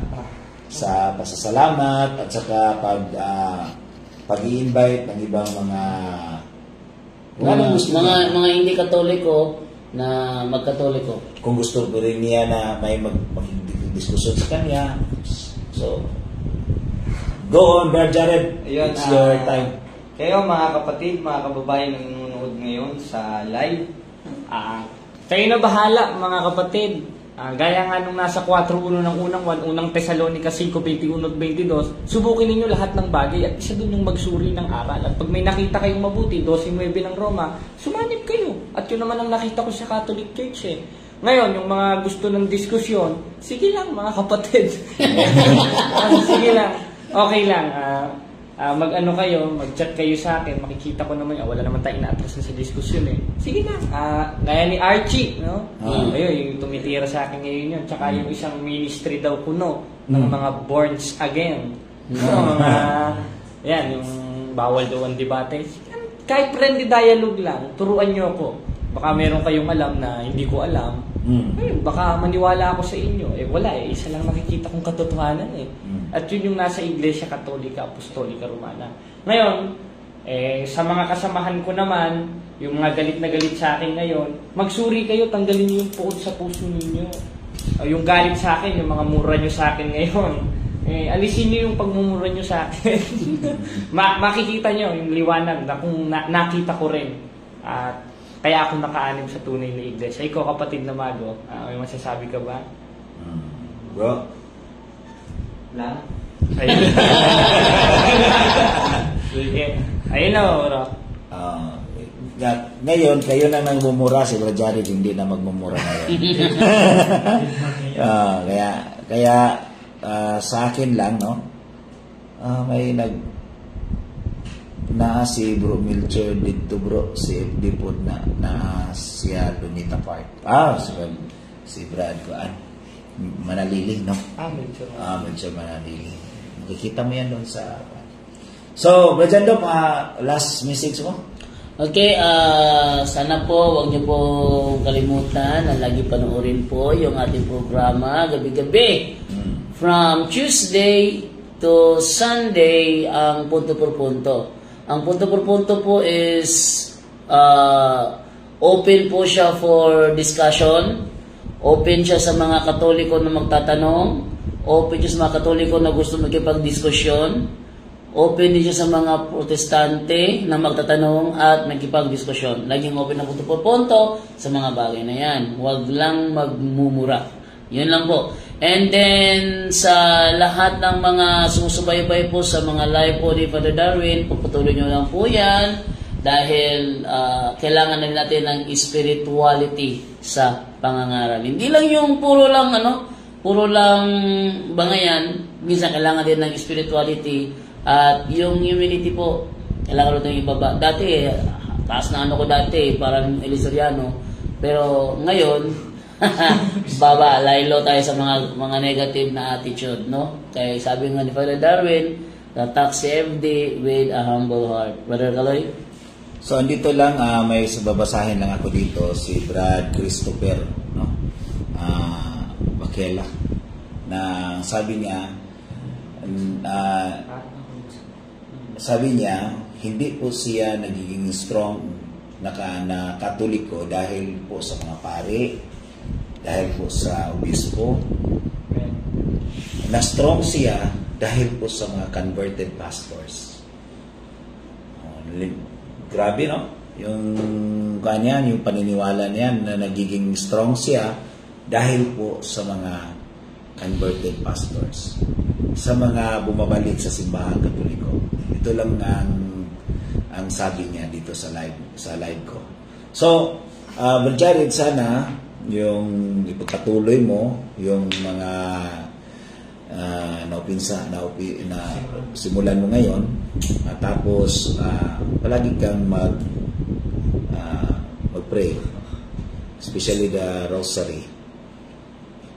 sa pasasalamat at saka pag-i-invite ng ibang mga mga hindi Katoliko na magkatoliko. Kung gusto ko rin niya na may mag-diskusyon sa kanya. So, go on, Brad Jared. Ayun, it's your time. Kayo mga kapatid, mga kababayan na nanonood ngayon sa live, kayo na bahala mga kapatid. Gaya nga nung nasa 4.1 ng unang Tesalonica 5:21-22, subukin ninyo lahat ng bagay at isa dun yung magsuri ng aral. At pag may nakita kayong mabuti, 12.9 ng Roma, sumanib kayo. At yun naman ang nakita ko sa Catholic Church eh. Ngayon, yung mga gusto ng diskusyon, sige lang mga kapatid. Sige lang. Okay lang. Mag-ano kayo, mag-chat kayo sa akin, makikita ko naman, wala naman tayong inaatras sa diskusyon eh. Sige na, gaya ni Archie, no? Ayun, yung tumitira sa akin ngayon yun. Tsaka yung isang ministry daw kuno ng mga borns again. No, yan, yung bawal daw ang debate. Kahit friendly dialogue lang, turuan nyo ako. Baka meron kayong alam na hindi ko alam. Ayun, baka maniwala ako sa inyo. Wala isa lang nakikita kong katotohanan eh. At yun yung nasa Iglesia Katolika, Apostolika, Romana. Ngayon, sa mga kasamahan ko naman, yung mga galit na galit sa akin ngayon, magsuri kayo, tanggalin niyo yung puot sa puso ninyo. Yung galit sa akin, yung mga mura nyo sa akin ngayon, alisin niyo yung pagmumura nyo sa akin. Makikita nyo yung liwanag na kung nakita ko rin. At kaya ako nakaanim sa tunay na iglesia. Ikaw, kapatid na Mago, may masasabi ka ba? Bro? Wala. Ayun na, bro. Ngayon, kayo na nang mumura, si Brad Jared hindi na magmumura ngayon. Kaya sa akin lang, no? May si Bro Milcher dito bro, si FD po na siya Lunita Park. Si Brad Kuan. Manalili, no? Medyo manalili. Makikita mo yan doon sa... So, Brad Jando, last message mo? Okay, sana po wag niyo po kalimutan na lagi panoorin po yung ating programa gabi-gabi. From Tuesday to Sunday, ang punto por punto. Ang punto por punto po is open po siya for discussion. Open siya sa mga Katoliko na magtatanong. Open siya sa mga Katoliko na gusto makipag-diskusyon. Open din siya sa mga Protestante na magtatanong at magkipag-diskusyon. Laging open na punto por punto sa mga bagay na yan. Huwag lang magmumura. Yun lang po. And then, sa lahat ng mga sumusubaybay po sa mga live po ni Father Darwin, pupatuloy nyo lang po yan dahil kailangan na natin ng spirituality sa pangangaral. Hindi lang yung puro lang bangayan, minsan kailangan din ng spirituality at yung humility po, kailangan rin ibaba. Dati, taas na ko dati, parang Elisariano, pero ngayon, baba, laylo tayo sa mga negative na attitude, no? Kaya sabi nga ni Father Darwin, attack CFD with a humble heart. Brother Kaloy? So, andito lang, may babasahin lang ako dito, si Brad Christopher, no? Bakela, na sabi niya, hindi po siya nagiging strong na Katoliko dahil po sa mga pari, dahil po sa obispo. Na strong siya dahil po sa mga converted pastors. Grabe, no? Yung kanyan, yung paniniwala niyan na nagiging strong siya dahil po sa mga converted pastors, sa mga bumabalik sa simbahan Katoliko. Ito lang ang sabi niya dito sa live ko. So, Brother Jared, sana yung ipagpatuloy mo yung mga na simulan mo ngayon, tapos palagi kang mag-pray, especially the rosary,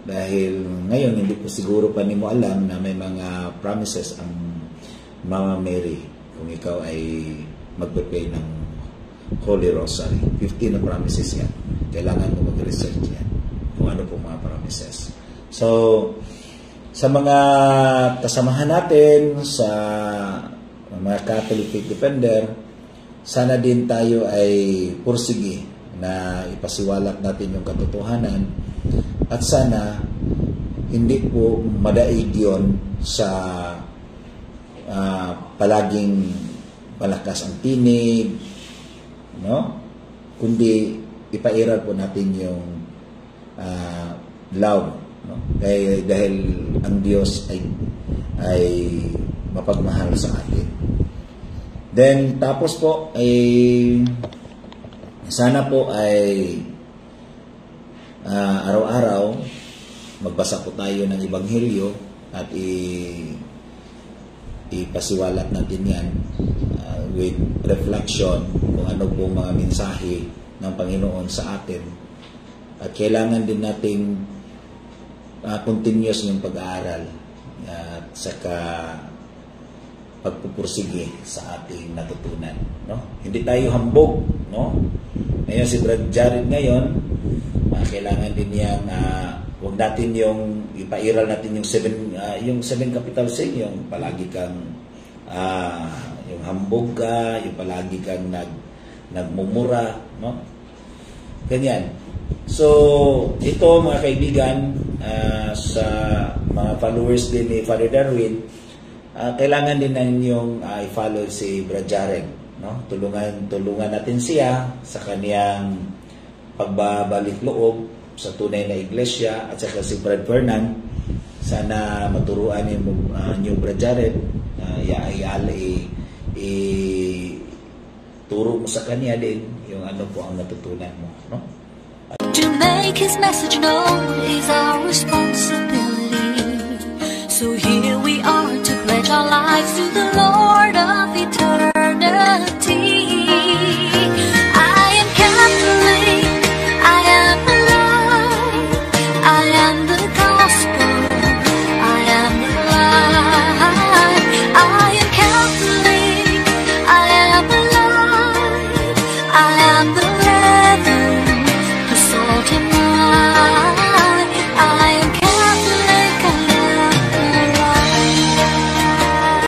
dahil ngayon hindi po siguro pa nimo alam na may mga promises ang Mama Mary kung ikaw ay magpe-pray ng Holy Rosary. 15 na promises yan, kailangan mo mag-research yan kung ano po mga promises. So sa mga kasamahan natin, sa mga Catholic Faith Defender, sana din tayo ay pursige na ipasiwalat natin yung katotohanan, at sana hindi po madaig yun sa palaging malakas ang tinig, no? Kundi ipairal po natin yung love, no? Dahil ang Diyos ay mapagmahal sa atin. Then tapos po ay sana po ay araw-araw magbasa po tayo ng Ebanghelyo at ipasiwalat natin yan with reflection kung ano po mga mensahe ng Panginoon sa atin. At kailangan din nating continuous yung pag-aaral at saka pagpupursige sa ating natutunan, no? Hindi tayo hambog, no? Ngayon si Brad Jared ngayon, kailangan din yang wag natin yung ipairal natin yung seven capital sin, yung palagi kang yung hambog ka, yung palagi kang nagmumura, no? Ganyan. So, ito mga kaibigan, sa mga followers din ni Father Darwin, kailangan din ninyong i-follow si Brad Jared, no? Tulungan natin siya sa kaniyang pagbabalik loob sa tunay na iglesia, at saka si Brad Fernand, sana maturuan niyo Brad Jared, turo mo sa kanya din yung ano po ang natutunan mo, no? To make his message known is our responsibility. So here we are to pledge our lives to the